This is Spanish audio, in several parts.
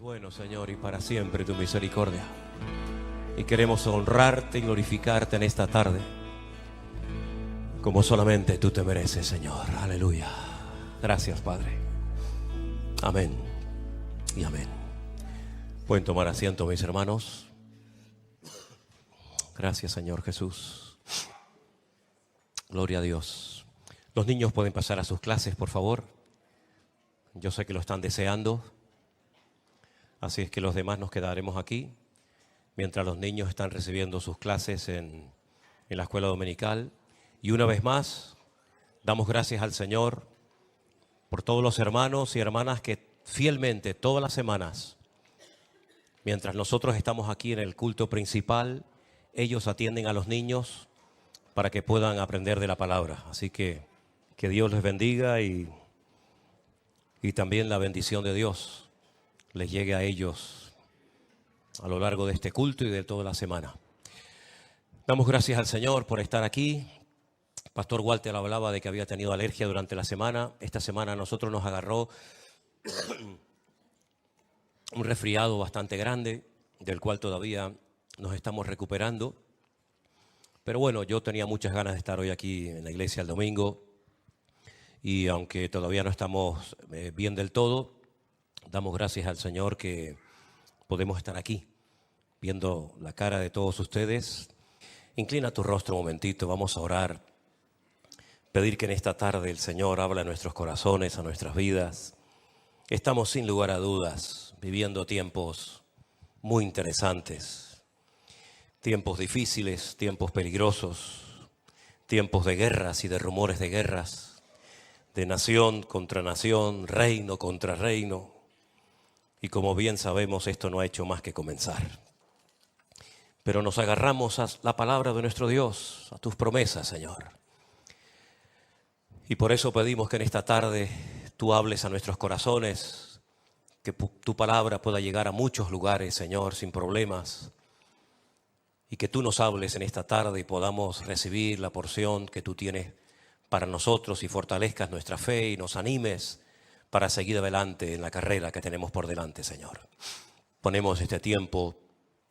Bueno, Señor, y para siempre tu misericordia. Y queremos honrarte y glorificarte en esta tarde, como solamente tú te mereces, Señor. Aleluya. Gracias, Padre. Amén y amén. Pueden tomar asiento, mis hermanos. Gracias, Señor Jesús. Gloria a Dios. Los niños pueden pasar a sus clases, por favor. Yo sé que lo están deseando. Así es que los demás nos quedaremos aquí mientras los niños están recibiendo sus clases en la escuela dominical. Y una vez más, damos gracias al Señor por todos los hermanos y hermanas que fielmente todas las semanas, mientras nosotros estamos aquí en el culto principal, ellos atienden a los niños para que puedan aprender de la palabra. Así que Dios les bendiga y también la bendición de Dios les llegue a ellos a lo largo de este culto y de toda la semana. Damos gracias al Señor por estar aquí. Pastor Walter hablaba de que había tenido alergia durante la semana. Esta semana a nosotros nos agarró un resfriado bastante grande, del cual todavía nos estamos recuperando. Pero bueno, yo tenía muchas ganas de estar hoy aquí en la iglesia el domingo. Y aunque todavía no estamos bien del todo, damos gracias al Señor que podemos estar aquí, viendo la cara de todos ustedes. Inclina tu rostro un momentito, vamos a orar. Pedir que en esta tarde el Señor hable a nuestros corazones, a nuestras vidas. Estamos sin lugar a dudas viviendo tiempos muy interesantes, tiempos difíciles, tiempos peligrosos, tiempos de guerras y de rumores de guerras, de nación contra nación, reino contra reino. Y como bien sabemos, esto no ha hecho más que comenzar. Pero nos agarramos a la palabra de nuestro Dios, a tus promesas, Señor. Y por eso pedimos que en esta tarde tú hables a nuestros corazones, que tu palabra pueda llegar a muchos lugares, Señor, sin problemas. Y que tú nos hables en esta tarde y podamos recibir la porción que tú tienes para nosotros y fortalezcas nuestra fe y nos animes para seguir adelante en la carrera que tenemos por delante, Señor. Ponemos este tiempo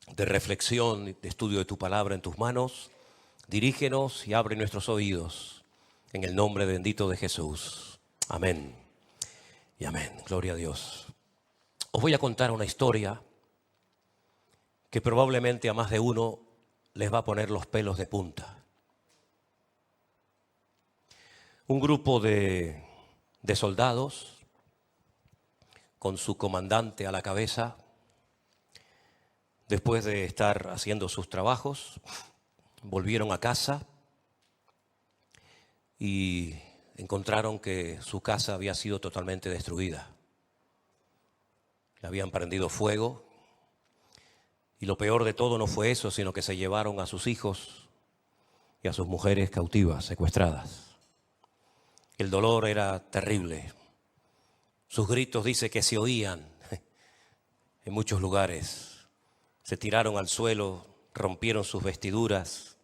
de reflexión, de estudio de tu palabra en tus manos. Dirígenos y abre nuestros oídos en el nombre bendito de Jesús. Amén y amén. Gloria a Dios. Os voy a contar una historia que probablemente a más de uno les va a poner los pelos de punta. Un grupo de soldados con su comandante a la cabeza, después de estar haciendo sus trabajos, volvieron a casa y encontraron que su casa había sido totalmente destruida. Le habían prendido fuego y lo peor de todo no fue eso, sino que se llevaron a sus hijos y a sus mujeres cautivas, secuestradas. El dolor era terrible. Sus gritos dice que se oían en muchos lugares. Se tiraron al suelo, rompieron sus vestiduras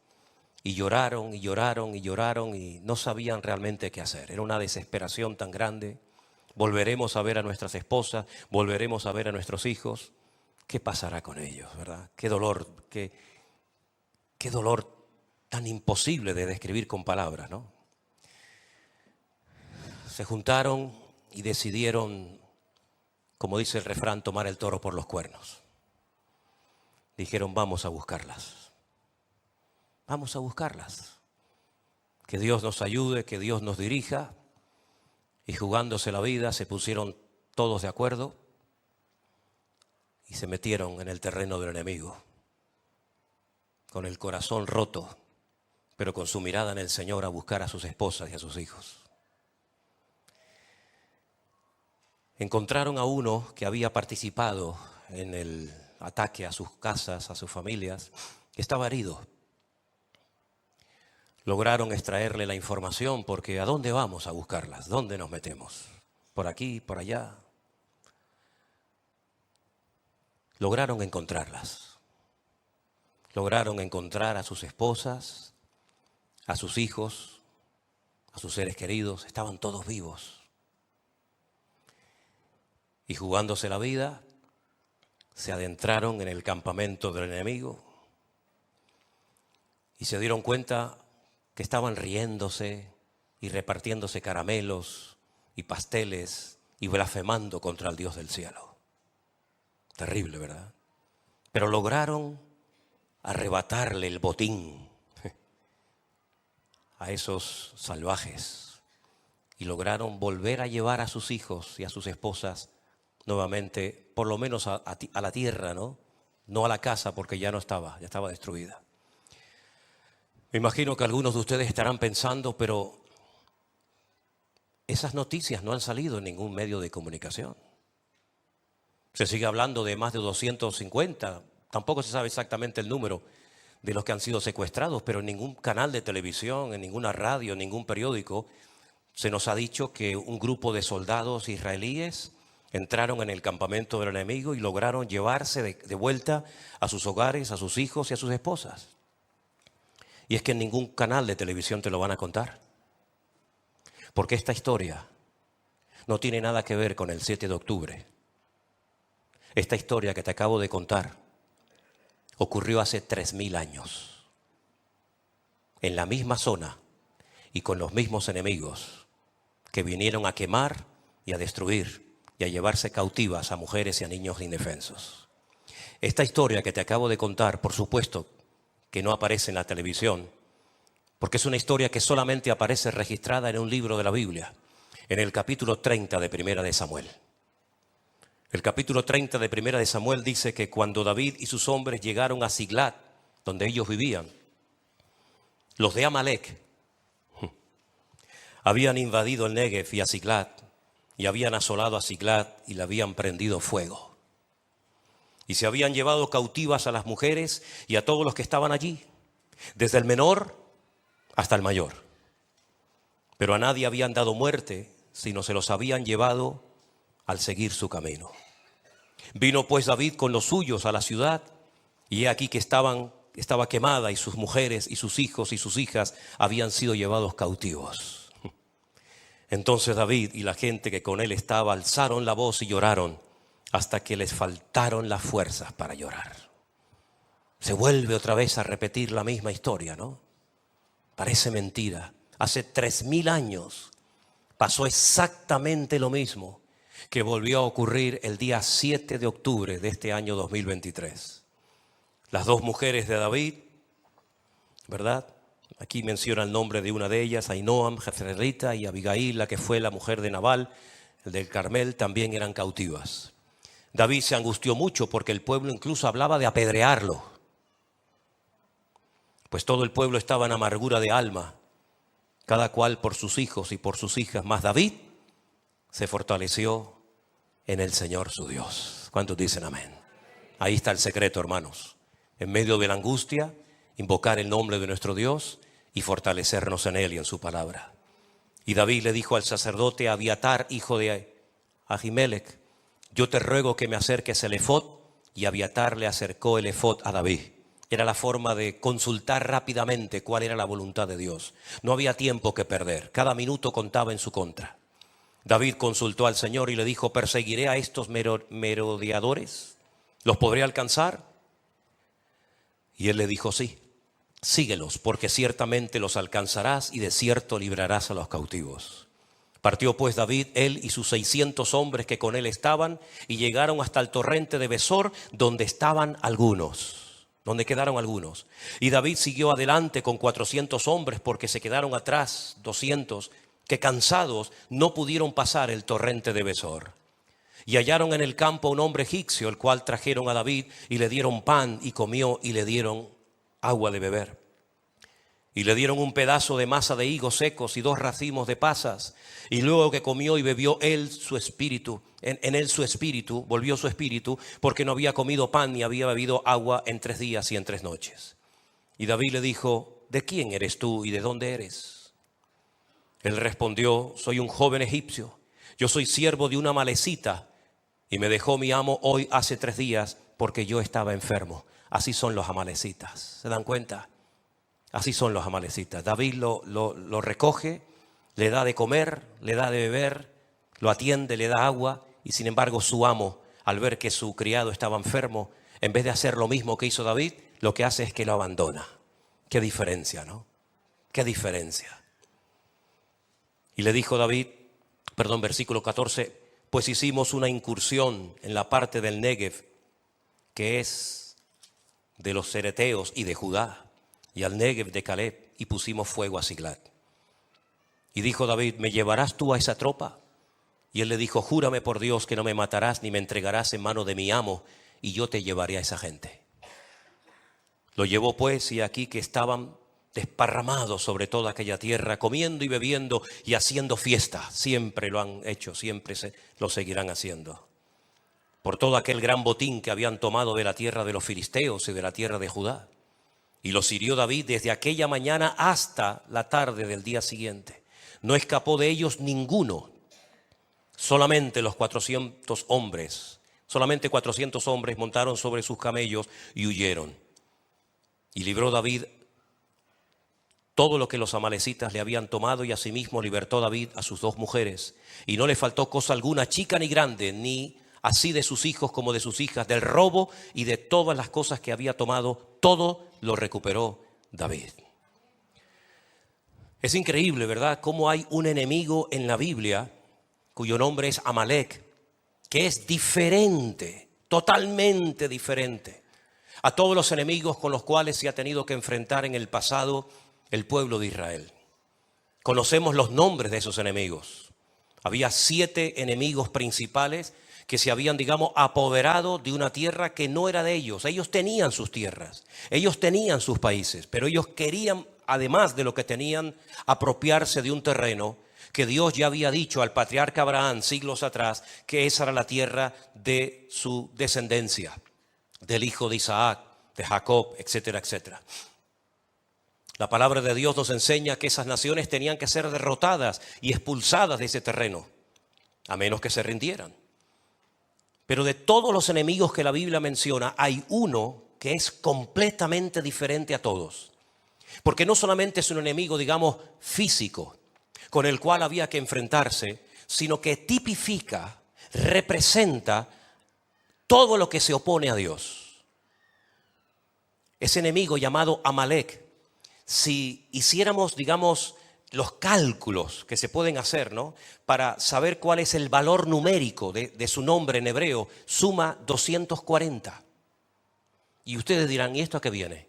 y lloraron y lloraron y lloraron y no sabían realmente qué hacer. Era una desesperación tan grande. Volveremos a ver a nuestras esposas, volveremos a ver a nuestros hijos. ¿Qué pasará con ellos, verdad? Qué dolor tan imposible de describir con palabras, ¿no? Se juntaron y decidieron, como dice el refrán, tomar el toro por los cuernos. Dijeron, vamos a buscarlas. Vamos a buscarlas. Que Dios nos ayude, que Dios nos dirija. Y jugándose la vida, se pusieron todos de acuerdo y se metieron en el terreno del enemigo. Con el corazón roto, pero con su mirada en el Señor a buscar a sus esposas y a sus hijos. Encontraron a uno que había participado en el ataque a sus casas, a sus familias, que estaba herido. Lograron extraerle la información porque ¿a dónde vamos a buscarlas? ¿Dónde nos metemos? ¿Por aquí, por allá? Lograron encontrarlas. Lograron encontrar a sus esposas, a sus hijos, a sus seres queridos. Estaban todos vivos. Y jugándose la vida, se adentraron en el campamento del enemigo y se dieron cuenta que estaban riéndose y repartiéndose caramelos y pasteles y blasfemando contra el Dios del cielo. Terrible, ¿verdad? Pero lograron arrebatarle el botín a esos salvajes y lograron volver a llevar a sus hijos y a sus esposas nuevamente, por lo menos a la tierra, ¿no? No a la casa, porque ya no estaba, ya estaba destruida. Me imagino que algunos de ustedes estarán pensando, pero esas noticias no han salido en ningún medio de comunicación. Se sigue hablando de más de 250, tampoco se sabe exactamente el número de los que han sido secuestrados, pero en ningún canal de televisión, en ninguna radio, en ningún periódico, se nos ha dicho que un grupo de soldados israelíes entraron en el campamento del enemigo y lograron llevarse de vuelta a sus hogares, a sus hijos y a sus esposas. Y es que en ningún canal de televisión te lo van a contar. Porque esta historia no tiene nada que ver con el 7 de octubre. Esta historia que te acabo de contar ocurrió hace 3000 años. En la misma zona y con los mismos enemigos que vinieron a quemar y a destruir y a llevarse cautivas a mujeres y a niños indefensos. Esta historia que te acabo de contar, por supuesto, que no aparece en la televisión, porque es una historia que solamente aparece registrada en un libro de la Biblia, en el capítulo 30 de Primera de Samuel. El capítulo 30 de Primera de Samuel dice que cuando David y sus hombres llegaron a Siglat, donde ellos vivían, los de Amalek habían invadido el Negev y a Siglat, y habían asolado a Siglat y le habían prendido fuego. Y se habían llevado cautivas a las mujeres y a todos los que estaban allí, desde el menor hasta el mayor. Pero a nadie habían dado muerte, sino se los habían llevado al seguir su camino. Vino pues David con los suyos a la ciudad, y he aquí que estaba quemada, y sus mujeres y sus hijos y sus hijas habían sido llevados cautivos. Entonces David y la gente que con él estaba alzaron la voz y lloraron hasta que les faltaron las fuerzas para llorar. Se vuelve otra vez a repetir la misma historia, ¿no? Parece mentira. Hace 3000 años pasó exactamente lo mismo que volvió a ocurrir el día 7 de octubre de este año 2023. Las dos mujeres de David, ¿verdad? Aquí menciona el nombre de una de ellas, Ahinoam, Jezreelita, y Abigail, la que fue la mujer de Nabal, el del Carmel, también eran cautivas. David se angustió mucho porque el pueblo incluso hablaba de apedrearlo. Pues todo el pueblo estaba en amargura de alma, cada cual por sus hijos y por sus hijas. Mas David se fortaleció en el Señor su Dios. ¿Cuántos dicen amén? Ahí está el secreto, hermanos. En medio de la angustia, invocar el nombre de nuestro Dios y fortalecernos en Él y en su palabra. Y David le dijo al sacerdote Abiatar, hijo de Ahimelech: yo te ruego que me acerques el efod. Y Abiatar le acercó el efod a David. Era la forma de consultar rápidamente cuál era la voluntad de Dios. No había tiempo que perder, cada minuto contaba en su contra. David consultó al Señor y le dijo: ¿perseguiré a estos merodeadores? ¿Los podré alcanzar? Y él le dijo: sí, síguelos, porque ciertamente los alcanzarás y de cierto librarás a los cautivos. Partió pues David, él y sus 600 hombres que con él estaban, y llegaron hasta el torrente de Besor, donde quedaron algunos. Y David siguió adelante con 400 hombres, porque se quedaron atrás 200, que cansados no pudieron pasar el torrente de Besor. Y hallaron en el campo a un hombre egipcio, el cual trajeron a David, y le dieron pan, y comió, y le dieron agua de beber. Y le dieron un pedazo de masa de higos secos y 2 racimos de pasas. Y luego que comió y bebió él su espíritu, en él su espíritu, volvió su espíritu, porque no había comido pan ni había bebido agua en 3 días y en 3 noches. Y David le dijo: ¿de quién eres tú y de dónde eres? Él respondió: soy un joven egipcio. Yo soy siervo de una amalecita, y me dejó mi amo hoy hace 3 días porque yo estaba enfermo. Así son los amalecitas. ¿Se dan cuenta? Así son los amalecitas. David lo recoge, le da de comer, le da de beber, lo atiende, le da agua, y sin embargo su amo al ver que su criado estaba enfermo, en vez de hacer lo mismo que hizo David, lo que hace es que lo abandona. Qué diferencia, ¿no? Qué diferencia. Y le dijo David, versículo 14, pues hicimos una incursión en la parte del Negev, que es de los cereteos y de Judá, y al Negev de Caleb, y pusimos fuego a Siglat. Y dijo David, ¿me llevarás tú a esa tropa? Y él le dijo, júrame por Dios que no me matarás ni me entregarás en mano de mi amo, y yo te llevaré a esa gente. Lo llevó pues, y aquí que estaban desparramados sobre toda aquella tierra, comiendo y bebiendo y haciendo fiesta. Siempre lo han hecho, siempre lo seguirán haciendo. Por todo aquel gran botín que habían tomado de la tierra de los filisteos y de la tierra de Judá. Y los hirió David desde aquella mañana hasta la tarde del día siguiente. No escapó de ellos ninguno, solamente los 400 hombres. Solamente 400 hombres montaron sobre sus camellos y huyeron. Y libró David todo lo que los amalecitas le habían tomado, y asimismo libertó David a sus 2 mujeres. Y no le faltó cosa alguna, chica ni grande, ni así de sus hijos como de sus hijas, del robo y de todas las cosas que había tomado, todo lo recuperó David. Es increíble, ¿verdad?, cómo hay un enemigo en la Biblia cuyo nombre es Amalek, que es diferente, totalmente diferente a todos los enemigos con los cuales se ha tenido que enfrentar en el pasado el pueblo de Israel. Conocemos los nombres de esos enemigos. Había 7 enemigos principales que se habían, apoderado de una tierra que no era de ellos. Ellos tenían sus tierras, ellos tenían sus países, pero ellos querían, además de lo que tenían, apropiarse de un terreno que Dios ya había dicho al patriarca Abraham siglos atrás que esa era la tierra de su descendencia, del hijo de Isaac, de Jacob, etcétera, etcétera. La palabra de Dios nos enseña que esas naciones tenían que ser derrotadas y expulsadas de ese terreno, a menos que se rindieran. Pero de todos los enemigos que la Biblia menciona, hay uno que es completamente diferente a todos. Porque no solamente es un enemigo, físico, con el cual había que enfrentarse, sino que tipifica, representa todo lo que se opone a Dios. Ese enemigo llamado Amalek, si hiciéramos, los cálculos que se pueden hacer, ¿no?, para saber cuál es el valor numérico de su nombre en hebreo, suma 240. Y ustedes dirán, ¿y esto a qué viene?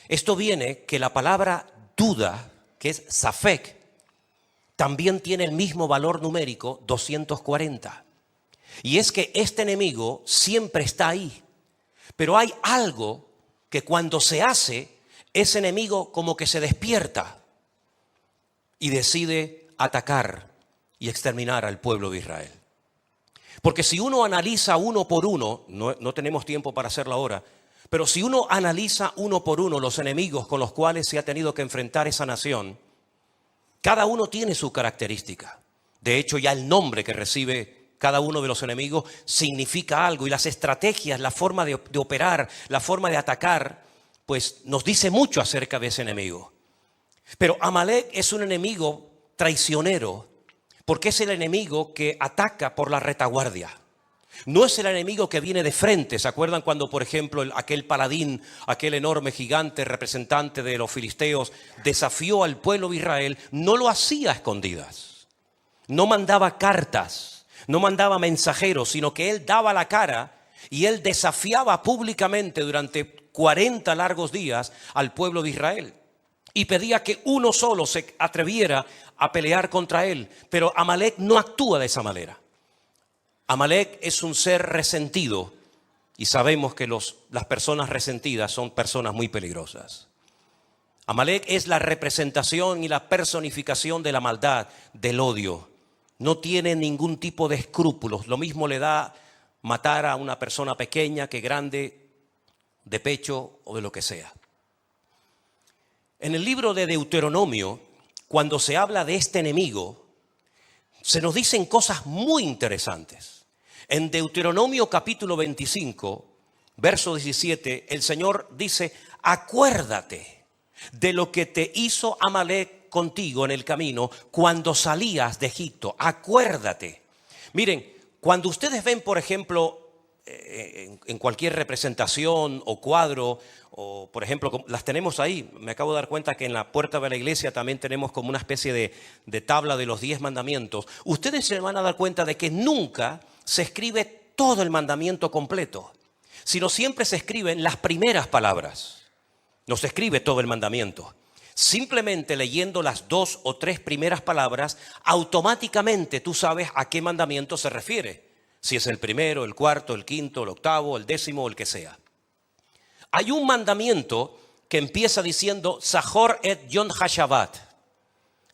Esto viene que la palabra duda, que es safek, también tiene el mismo valor numérico, 240. Y es que este enemigo siempre está ahí. Pero hay algo que cuando se hace, ese enemigo como que se despierta y decide atacar y exterminar al pueblo de Israel. Porque si uno analiza uno por uno, no tenemos tiempo para hacerlo ahora, pero si uno analiza uno por uno los enemigos con los cuales se ha tenido que enfrentar esa nación, cada uno tiene su característica. De hecho, ya el nombre que recibe cada uno de los enemigos significa algo, y las estrategias, la forma de operar, la forma de atacar, pues nos dice mucho acerca de ese enemigo. Pero Amalek es un enemigo traicionero, porque es el enemigo que ataca por la retaguardia. No es el enemigo que viene de frente. ¿Se acuerdan cuando, por ejemplo, aquel paladín, aquel enorme gigante representante de los filisteos, desafió al pueblo de Israel? No lo hacía a escondidas. No mandaba cartas, no mandaba mensajeros, sino que él daba la cara y él desafiaba públicamente durante 40 largos días al pueblo de Israel. Y pedía que uno solo se atreviera a pelear contra él. Pero Amalek no actúa de esa manera. Amalek es un ser resentido, y sabemos que las personas resentidas son personas muy peligrosas. Amalek es la representación y la personificación de la maldad, del odio. No tiene ningún tipo de escrúpulos. Lo mismo le da matar a una persona pequeña que grande, de pecho o de lo que sea. En el libro de Deuteronomio, cuando se habla de este enemigo, se nos dicen cosas muy interesantes. En Deuteronomio capítulo 25, verso 17, el Señor dice: acuérdate de lo que te hizo Amalek contigo en el camino cuando salías de Egipto. Acuérdate. Miren, cuando ustedes ven, por ejemplo, en cualquier representación o cuadro, o por ejemplo, las tenemos ahí. Me acabo de dar cuenta que en la puerta de la iglesia también tenemos como una especie de tabla de los 10 mandamientos. Ustedes se van a dar cuenta de que nunca se escribe todo el mandamiento completo, sino siempre se escriben las primeras palabras. No se escribe todo el mandamiento. Simplemente leyendo las 2 o 3 primeras palabras, automáticamente tú sabes a qué mandamiento se refiere. Si es el primero, el cuarto, el quinto, el octavo, el décimo o el que sea. Hay un mandamiento que empieza diciendo Zahor et Yom HaShabbat.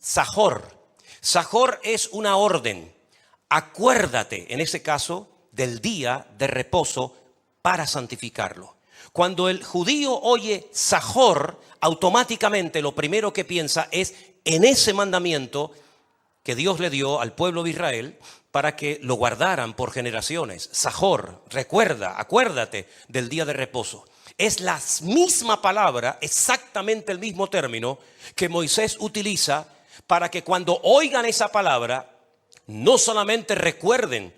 Zahor. Zahor es una orden. Acuérdate, en ese caso, del día de reposo para santificarlo. Cuando el judío oye Zahor, automáticamente lo primero que piensa es en ese mandamiento que Dios le dio al pueblo de Israel para que lo guardaran por generaciones. Zahor, recuerda, acuérdate del día de reposo. Es la misma palabra, exactamente el mismo término que Moisés utiliza para que cuando oigan esa palabra, no solamente recuerden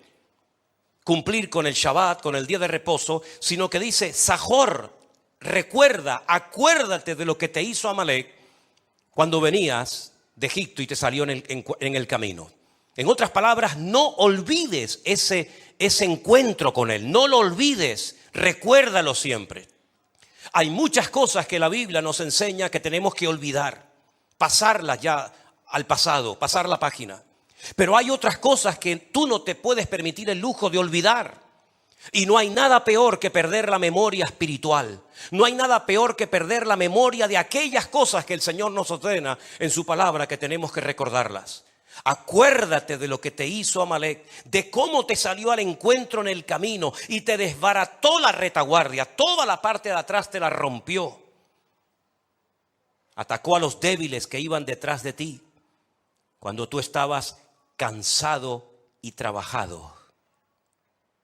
cumplir con el Shabbat, con el día de reposo, sino que dice, Zahor, recuerda, acuérdate de lo que te hizo Amalek cuando venías de Egipto y te salió en el camino. En otras palabras, no olvides ese encuentro con él, no lo olvides, recuérdalo siempre. Hay muchas cosas que la Biblia nos enseña que tenemos que olvidar, pasarlas ya al pasado, pasar la página. Pero hay otras cosas que tú no te puedes permitir el lujo de olvidar. Y no hay nada peor que perder la memoria espiritual. No hay nada peor que perder la memoria de aquellas cosas que el Señor nos ordena en su palabra que tenemos que recordarlas. Acuérdate de lo que te hizo Amalek, de cómo te salió al encuentro en el camino y te desbarató la retaguardia, toda la parte de atrás te la rompió. Atacó a los débiles que iban detrás de ti cuando tú estabas cansado y trabajado.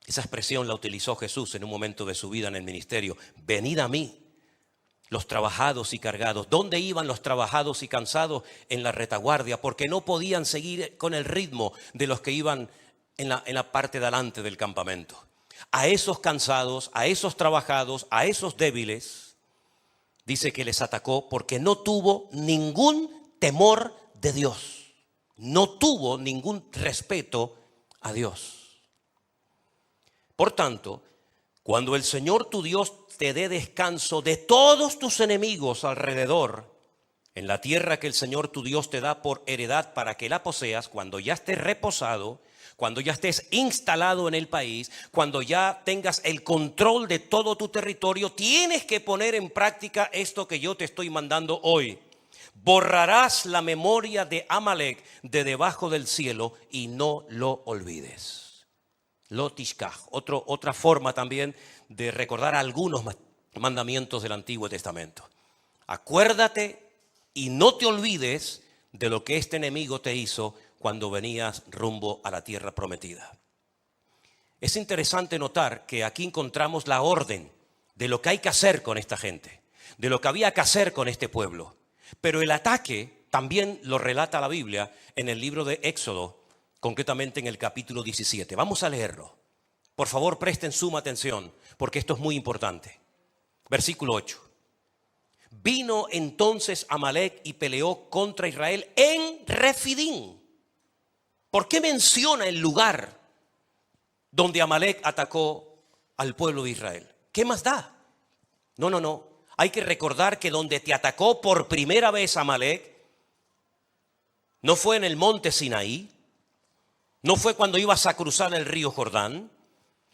Esa expresión la utilizó Jesús en un momento de su vida en el ministerio. Venid a mí, los trabajados y cargados. ¿Dónde iban los trabajados y cansados? En la retaguardia, porque no podían seguir con el ritmo de los que iban en la parte de adelante del campamento. A esos cansados, a esos trabajados, a esos débiles, dice que les atacó porque no tuvo ningún temor de Dios. No tuvo ningún respeto a Dios. Por tanto, cuando el Señor tu Dios te dé descanso de todos tus enemigos alrededor, en la tierra que el Señor tu Dios te da por heredad para que la poseas, cuando ya estés reposado, cuando ya estés instalado en el país, cuando ya tengas el control de todo tu territorio, tienes que poner en práctica esto que yo te estoy mandando hoy. Borrarás la memoria de Amalek de debajo del cielo y no lo olvides. Lo tishkach, otra forma también de recordar algunos mandamientos del Antiguo Testamento. Acuérdate y no te olvides de lo que este enemigo te hizo cuando venías rumbo a la tierra prometida. Es interesante notar que aquí encontramos la orden de lo que hay que hacer con esta gente, de lo que había que hacer con este pueblo. Pero el ataque también lo relata la Biblia en el libro de Éxodo, concretamente en el capítulo 17. Vamos a leerlo. Por favor, presten suma atención, porque esto es muy importante. Versículo 8. Vino entonces Amalek y peleó contra Israel en Refidim. ¿Por qué menciona el lugar donde Amalek atacó al pueblo de Israel? ¿Qué más da? No. Hay que recordar que donde te atacó por primera vez Amalek no fue en el monte Sinaí, no fue cuando ibas a cruzar el río Jordán,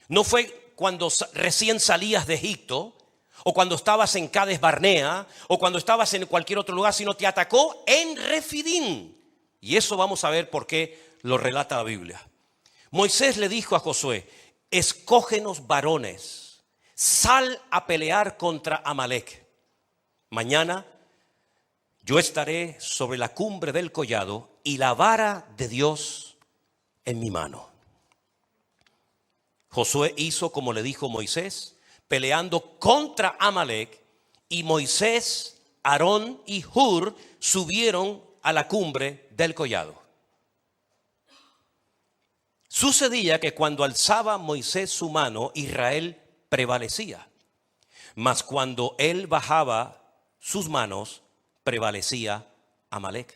no fue cuando recién salías de Egipto, o cuando estabas en Cades Barnea, o cuando estabas en cualquier otro lugar, sino te atacó en Refidim. Y eso vamos a ver por qué lo relata la Biblia. Moisés le dijo a Josué, escógenos varones, sal a pelear contra Amalek. Mañana yo estaré sobre la cumbre del collado y la vara de Dios en mi mano. Josué hizo como le dijo Moisés, peleando contra Amalek, y Moisés, Aarón y Hur subieron a la cumbre del collado. Sucedía que cuando alzaba Moisés su mano, Israel prevalecía. Mas cuando él bajaba sus manos, prevalecía Amalec.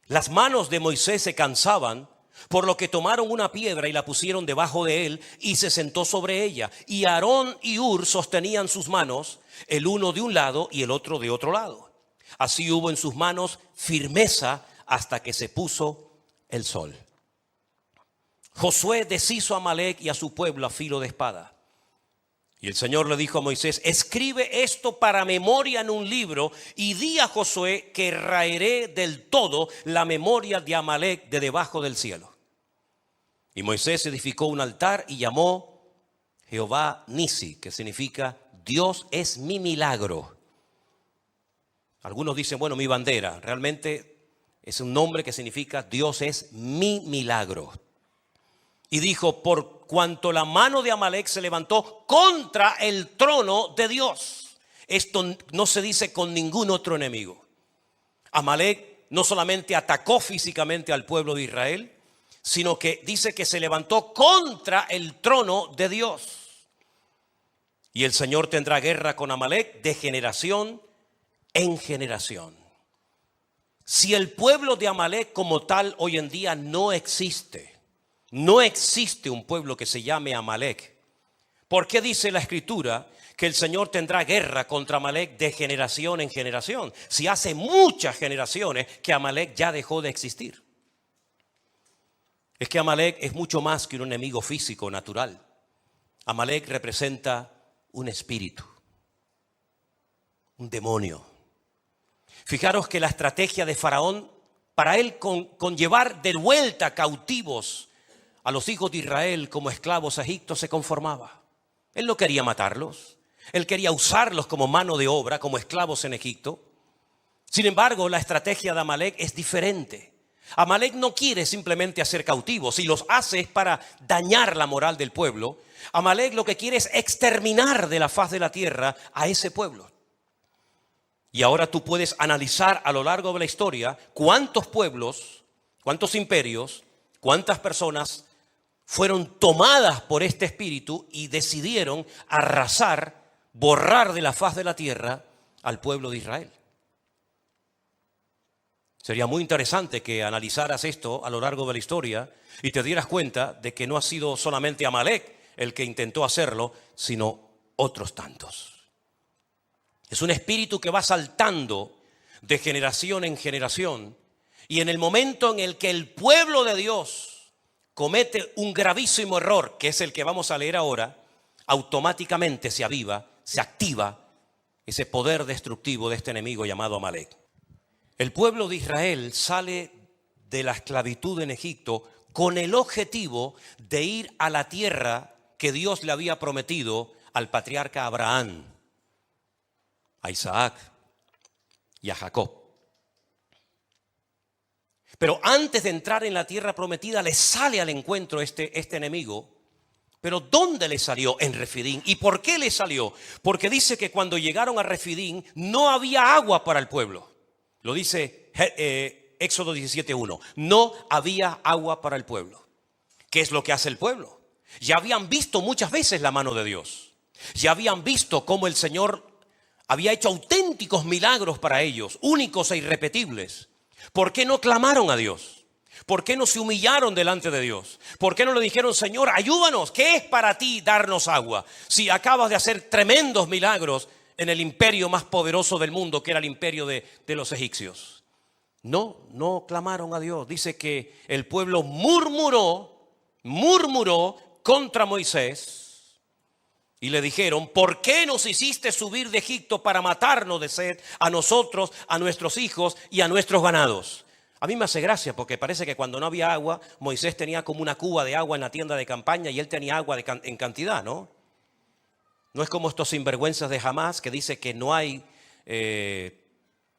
Las manos de Moisés se cansaban, por lo que tomaron una piedra y la pusieron debajo de él y se sentó sobre ella. Y Aarón y Hur sostenían sus manos, el uno de un lado y el otro de otro lado. Así hubo en sus manos firmeza hasta que se puso el sol. Josué deshizo a Amalec y a su pueblo a filo de espada. Y el Señor le dijo a Moisés: escribe esto para memoria en un libro y di a Josué que raeré del todo la memoria de Amalec de debajo del cielo. Y Moisés edificó un altar y llamó Jehová Nisi, que significa Dios es mi milagro. Algunos dicen, bueno, mi bandera. Realmente es un nombre que significa Dios es mi milagro. Y dijo: por cuanto la mano de Amalec se levantó contra el trono de Dios. Esto no se dice con ningún otro enemigo. Amalec no solamente atacó físicamente al pueblo de Israel, sino que dice que se levantó contra el trono de Dios. Y el Señor tendrá guerra con Amalec de generación en generación. Si el pueblo de Amalec como tal hoy en día no existe, no existe un pueblo que se llame Amalec, ¿por qué dice la Escritura que el Señor tendrá guerra contra Amalec de generación en generación? Si hace muchas generaciones que Amalec ya dejó de existir. Es que Amalec es mucho más que un enemigo físico natural. Amalec representa un espíritu, un demonio. Fijaros que la estrategia de Faraón, para él con llevar de vuelta cautivos a los hijos de Israel como esclavos a Egipto, se conformaba. Él no quería matarlos. Él quería usarlos como mano de obra, como esclavos en Egipto. Sin embargo, la estrategia de Amalec es diferente. Amalec no quiere simplemente hacer cautivos. Si los hace es para dañar la moral del pueblo. Amalec lo que quiere es exterminar de la faz de la tierra a ese pueblo. Y ahora tú puedes analizar a lo largo de la historia cuántos pueblos, cuántos imperios, cuántas personas fueron tomadas por este espíritu y decidieron arrasar, borrar de la faz de la tierra al pueblo de Israel. Sería muy interesante que analizaras esto a lo largo de la historia y te dieras cuenta de que no ha sido solamente Amalec el que intentó hacerlo, sino otros tantos. Es un espíritu que va saltando de generación en generación, y en el momento en el que el pueblo de Dios comete un gravísimo error, que es el que vamos a leer ahora, automáticamente se aviva, se activa ese poder destructivo de este enemigo llamado Amalec. El pueblo de Israel sale de la esclavitud en Egipto con el objetivo de ir a la tierra que Dios le había prometido al patriarca Abraham, a Isaac y a Jacob. Pero antes de entrar en la tierra prometida, le sale al encuentro este enemigo. ¿Pero dónde le salió? En Refidín. ¿Y por qué le salió? Porque dice que cuando llegaron a Refidín no había agua para el pueblo. Lo dice Éxodo 17:1. No había agua para el pueblo. ¿Qué es lo que hace el pueblo? Ya habían visto muchas veces la mano de Dios. Ya habían visto cómo el Señor había hecho auténticos milagros para ellos, únicos e irrepetibles. ¿Por qué no clamaron a Dios? ¿Por qué no se humillaron delante de Dios? ¿Por qué no le dijeron: Señor, ayúdanos? ¿Qué es para ti darnos agua? Si acabas de hacer tremendos milagros en el imperio más poderoso del mundo, que era el imperio de los egipcios. No clamaron a Dios. Dice que el pueblo murmuró contra Moisés. Y le dijeron: ¿por qué nos hiciste subir de Egipto para matarnos de sed a nosotros, a nuestros hijos y a nuestros ganados? A mí me hace gracia porque parece que cuando no había agua, Moisés tenía como una cuba de agua en la tienda de campaña y él tenía agua en cantidad, ¿no? No es como estos sinvergüenzas de Hamás que dice que no hay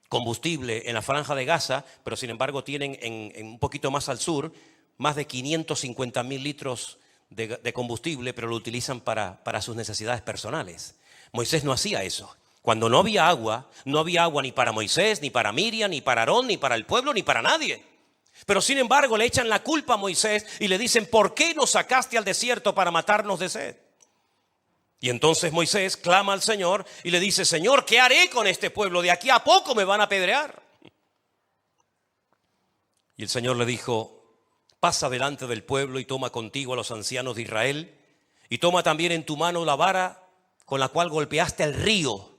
combustible en la franja de Gaza, pero sin embargo tienen en un poquito más al sur más de 550,000 litros de combustible, pero lo utilizan para sus necesidades personales. Moisés no hacía eso. Cuando no había agua ni para Moisés, ni para Miriam, ni para Aarón, ni para el pueblo, ni para nadie. Pero sin embargo le echan la culpa a Moisés y le dicen: ¿por qué nos sacaste al desierto para matarnos de sed? Y entonces Moisés clama al Señor y le dice: Señor, ¿qué haré con este pueblo? De aquí a poco me van a apedrear. Y el Señor le dijo: pasa delante del pueblo y toma contigo a los ancianos de Israel, y toma también en tu mano la vara con la cual golpeaste el río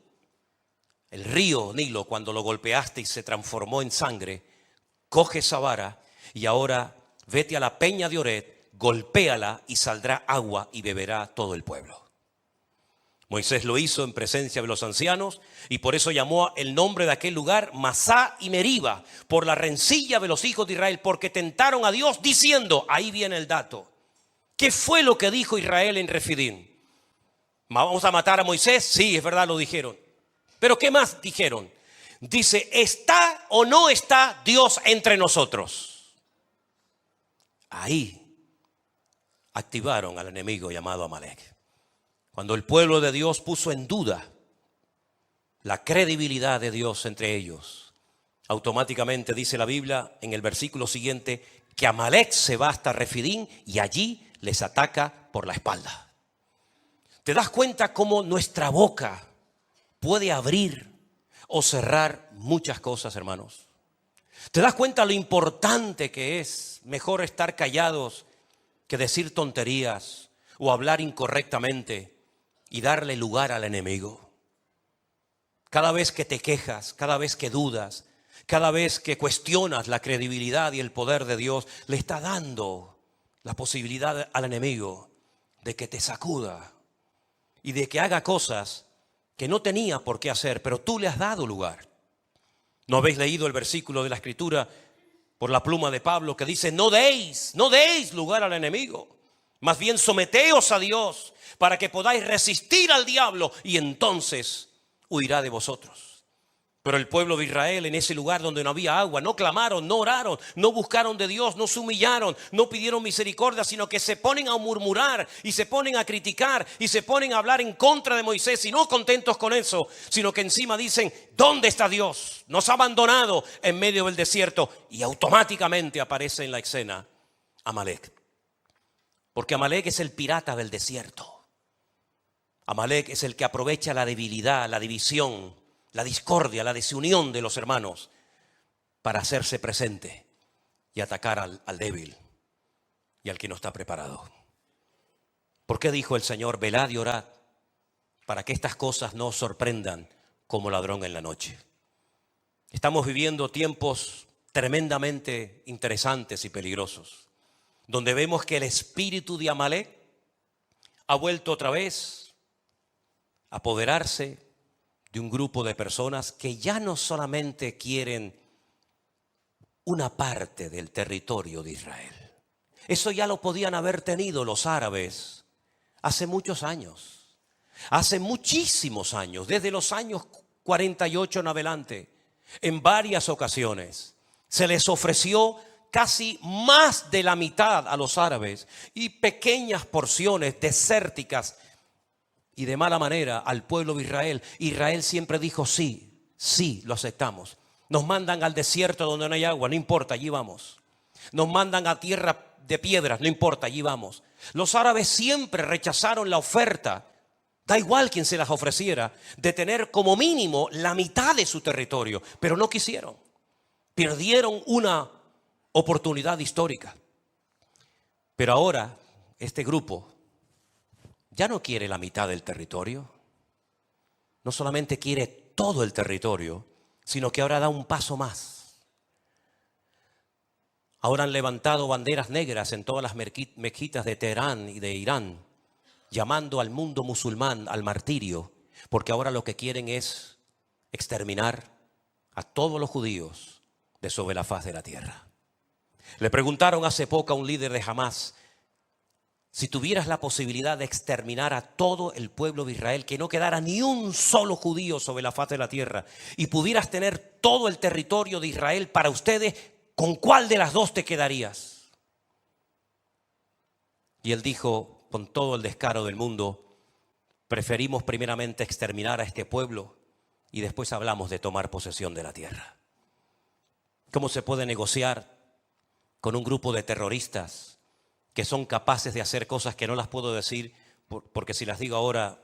Nilo, cuando lo golpeaste y se transformó en sangre. Coge esa vara y ahora vete a la peña de Oret, golpéala y saldrá agua y beberá todo el pueblo. Moisés lo hizo en presencia de los ancianos y por eso llamó el nombre de aquel lugar Masá y Meriba, por la rencilla de los hijos de Israel, porque tentaron a Dios diciendo, ahí viene el dato, ¿qué fue lo que dijo Israel en Refidim? ¿Vamos a matar a Moisés? Sí, es verdad, lo dijeron. Pero ¿qué más dijeron? Dice, ¿está o no está Dios entre nosotros? Ahí activaron al enemigo llamado Amalek. Cuando el pueblo de Dios puso en duda la credibilidad de Dios entre ellos, automáticamente dice la Biblia en el versículo siguiente que Amalek se va hasta Refidim y allí les ataca por la espalda. ¿Te das cuenta cómo nuestra boca puede abrir o cerrar muchas cosas, hermanos? ¿Te das cuenta lo importante que es? Mejor estar callados que decir tonterías o hablar incorrectamente y darle lugar al enemigo. Cada vez que te quejas, cada vez que dudas, cada vez que cuestionas la credibilidad y el poder de Dios, le está dando la posibilidad al enemigo de que te sacuda y de que haga cosas que no tenía por qué hacer, pero tú le has dado lugar. ¿No habéis leído el versículo de la Escritura por la pluma de Pablo que dice, no deis lugar al enemigo, más bien someteos a Dios para que podáis resistir al diablo y entonces huirá de vosotros? Pero el pueblo de Israel en ese lugar donde no había agua, no clamaron, no oraron, no buscaron de Dios, no se humillaron, no pidieron misericordia, sino que se ponen a murmurar y se ponen a criticar y se ponen a hablar en contra de Moisés, y no contentos con eso, sino que encima dicen, ¿dónde está Dios? Nos ha abandonado en medio del desierto, y automáticamente aparece en la escena Amalek. Porque Amalek es el pirata del desierto. Amalek es el que aprovecha la debilidad, la división, la discordia, la desunión de los hermanos para hacerse presente y atacar al débil y al que no está preparado. ¿Por qué dijo el Señor, velad y orad para que estas cosas no os sorprendan como ladrón en la noche? Estamos viviendo tiempos tremendamente interesantes y peligrosos, donde vemos que el espíritu de Amalek ha vuelto otra vez a apoderarse de un grupo de personas que ya no solamente quieren una parte del territorio de Israel. Eso ya lo podían haber tenido los árabes hace muchos años, hace muchísimos años, desde los años 48 en adelante, en varias ocasiones. Se les ofreció casi más de la mitad a los árabes y pequeñas porciones desérticas y de mala manera al pueblo de Israel. Israel siempre dijo sí, lo aceptamos. Nos mandan al desierto donde no hay agua, no importa, allí vamos. Nos mandan a tierra de piedras, no importa, allí vamos. Los árabes siempre rechazaron la oferta, da igual quien se las ofreciera, de tener como mínimo la mitad de su territorio, pero no quisieron. Perdieron una oportunidad histórica. Pero ahora este grupo ya no quiere la mitad del territorio, no solamente quiere todo el territorio, sino que ahora da un paso más. Ahora han levantado banderas negras en todas las mezquitas de Teherán y de Irán, llamando al mundo musulmán al martirio, porque ahora lo que quieren es exterminar a todos los judíos de sobre la faz de la tierra. Le preguntaron hace poco a un líder de Hamás, si tuvieras la posibilidad de exterminar a todo el pueblo de Israel, que no quedara ni un solo judío sobre la faz de la tierra, y pudieras tener todo el territorio de Israel para ustedes, ¿con cuál de las dos te quedarías? Y él dijo, con todo el descaro del mundo, preferimos primeramente exterminar a este pueblo y después hablamos de tomar posesión de la tierra. ¿Cómo se puede negociar con un grupo de terroristas que son capaces de hacer cosas que no las puedo decir porque si las digo ahora,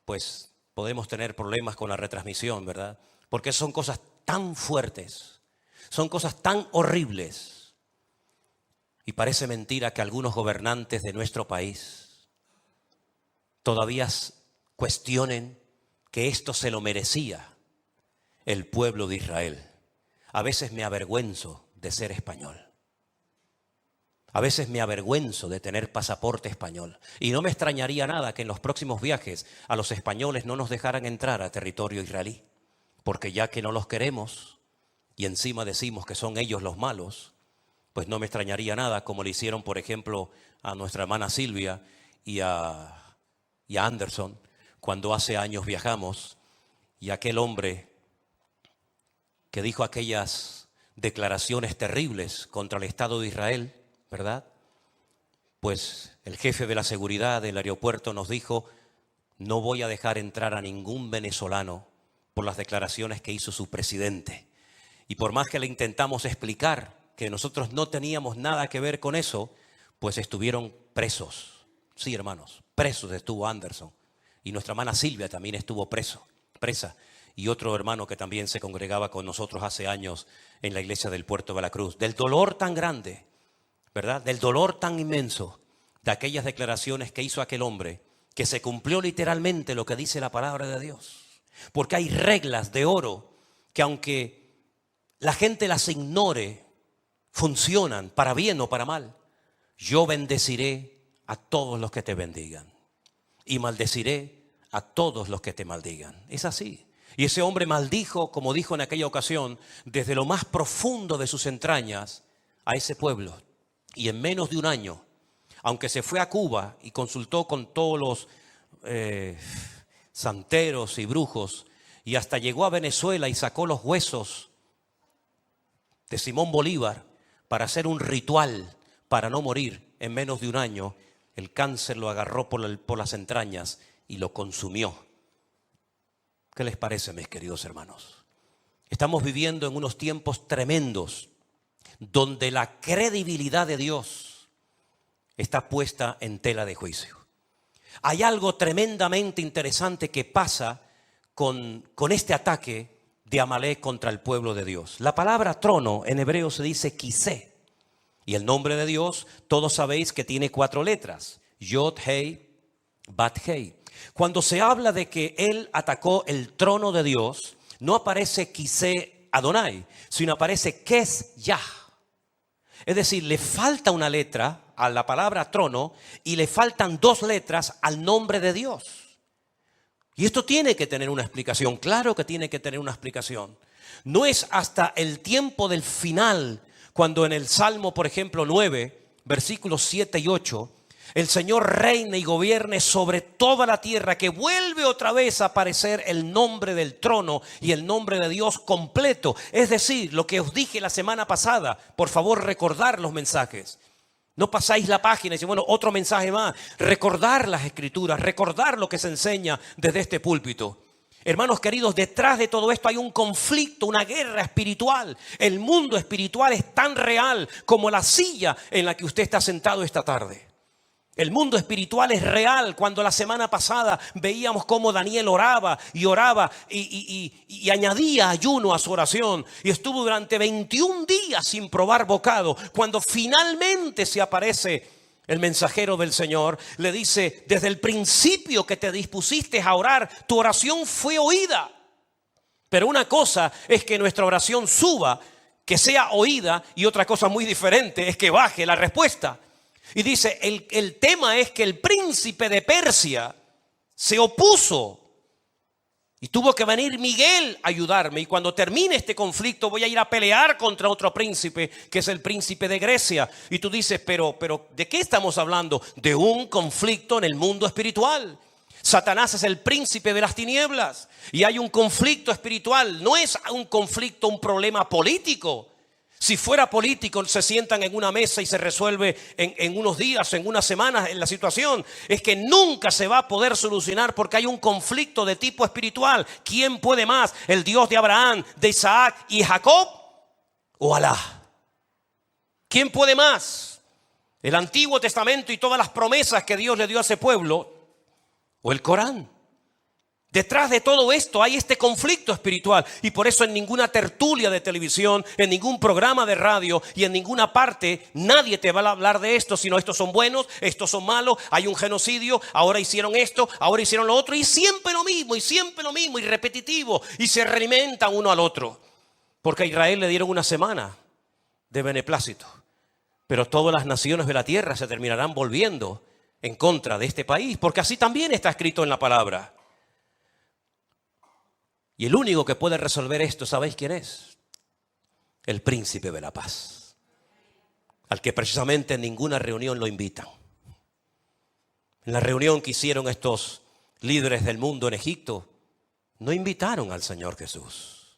pues podemos tener problemas con la retransmisión, ¿verdad? Porque son cosas tan fuertes, son cosas tan horribles. Y parece mentira que algunos gobernantes de nuestro país todavía cuestionen que esto se lo merecía el pueblo de Israel. A veces me avergüenzo de ser español. A veces me avergüenzo de tener pasaporte español. Y no me extrañaría nada que en los próximos viajes a los españoles no nos dejaran entrar a territorio israelí. Porque ya que no los queremos y encima decimos que son ellos los malos, pues no me extrañaría nada como le hicieron, por ejemplo, a nuestra hermana Silvia y a Anderson cuando hace años viajamos y aquel hombre que dijo aquellas declaraciones terribles contra el Estado de Israel, ¿verdad? Pues el jefe de la seguridad del aeropuerto nos dijo: no voy a dejar entrar a ningún venezolano por las declaraciones que hizo su presidente. Y por más que le intentamos explicar que nosotros no teníamos nada que ver con eso, pues estuvieron presos. Sí, hermanos, presos estuvo Anderson. Y nuestra hermana Silvia también estuvo presa. Y otro hermano que también se congregaba con nosotros hace años en la iglesia del Puerto de la Cruz. Del dolor tan grande, ¿verdad? Del dolor tan inmenso de aquellas declaraciones que hizo aquel hombre, que se cumplió literalmente lo que dice la palabra de Dios. Porque hay reglas de oro que aunque la gente las ignore, funcionan para bien o para mal. Yo bendeciré a todos los que te bendigan y maldeciré a todos los que te maldigan. Es así. Y ese hombre maldijo, como dijo en aquella ocasión, desde lo más profundo de sus entrañas a ese pueblo. Y en menos de un año, aunque se fue a Cuba y consultó con todos los santeros y brujos, y hasta llegó a Venezuela y sacó los huesos de Simón Bolívar para hacer un ritual para no morir, en menos de un año el cáncer lo agarró por las entrañas y lo consumió. ¿Qué les parece, mis queridos hermanos? Estamos viviendo en unos tiempos tremendos donde la credibilidad de Dios está puesta en tela de juicio. Hay algo tremendamente interesante que pasa con este ataque de Amalek contra el pueblo de Dios. La palabra trono en hebreo se dice kisé. Y el nombre de Dios, todos sabéis que tiene 4 letras. Yod, Hei, Bat, Hei. Cuando se habla de que él atacó el trono de Dios, no aparece kisé Adonai, sino aparece Kes Yah. Es decir, le falta una letra a la palabra trono y le faltan 2 letras al nombre de Dios. Y esto tiene que tener una explicación, claro que tiene que tener una explicación. No es hasta el tiempo del final, cuando en el Salmo, por ejemplo, 9, versículos 7 y 8, el Señor reine y gobierne sobre toda la tierra, que vuelve otra vez a aparecer el nombre del trono y el nombre de Dios completo. Es decir, lo que os dije la semana pasada, por favor recordar los mensajes. No pasáis la página y decís, bueno, otro mensaje más. Recordar las escrituras, recordar lo que se enseña desde este púlpito. Hermanos queridos, detrás de todo esto hay un conflicto, una guerra espiritual. El mundo espiritual es tan real como la silla en la que usted está sentado esta tarde. El mundo espiritual es real. Cuando la semana pasada veíamos cómo Daniel oraba y añadía ayuno a su oración. Y estuvo durante 21 días sin probar bocado. Cuando finalmente se aparece el mensajero del Señor, le dice: desde el principio que te dispusiste a orar, tu oración fue oída. Pero una cosa es que nuestra oración suba, que sea oída, y otra cosa muy diferente es que baje la respuesta. Y dice, el tema es que el príncipe de Persia se opuso y tuvo que venir Miguel a ayudarme. Y cuando termine este conflicto voy a ir a pelear contra otro príncipe, que es el príncipe de Grecia. Y tú dices, pero ¿de qué estamos hablando? De un conflicto en el mundo espiritual. Satanás es el príncipe de las tinieblas y hay un conflicto espiritual. No es un conflicto, un problema político. Si fuera político, se sientan en una mesa y se resuelve en unos días, en unas semanas en la situación. Es que nunca se va a poder solucionar porque hay un conflicto de tipo espiritual. ¿Quién puede más? ¿El Dios de Abraham, de Isaac y Jacob? ¿O Alá? ¿Quién puede más? ¿El Antiguo Testamento y todas las promesas que Dios le dio a ese pueblo? ¿O el Corán? Detrás de todo esto hay este conflicto espiritual, y por eso en ninguna tertulia de televisión, en ningún programa de radio y en ninguna parte nadie te va a hablar de esto, sino estos son buenos, estos son malos, hay un genocidio, ahora hicieron esto, ahora hicieron lo otro, y siempre lo mismo, y repetitivo, y se realimentan uno al otro. Porque a Israel le dieron una semana de beneplácito, pero todas las naciones de la tierra se terminarán volviendo en contra de este país, porque así también está escrito en la palabra. Y el único que puede resolver esto, ¿sabéis quién es? El príncipe de la paz, al que precisamente en ninguna reunión lo invitan. En la reunión que hicieron estos líderes del mundo en Egipto, no invitaron al Señor Jesús.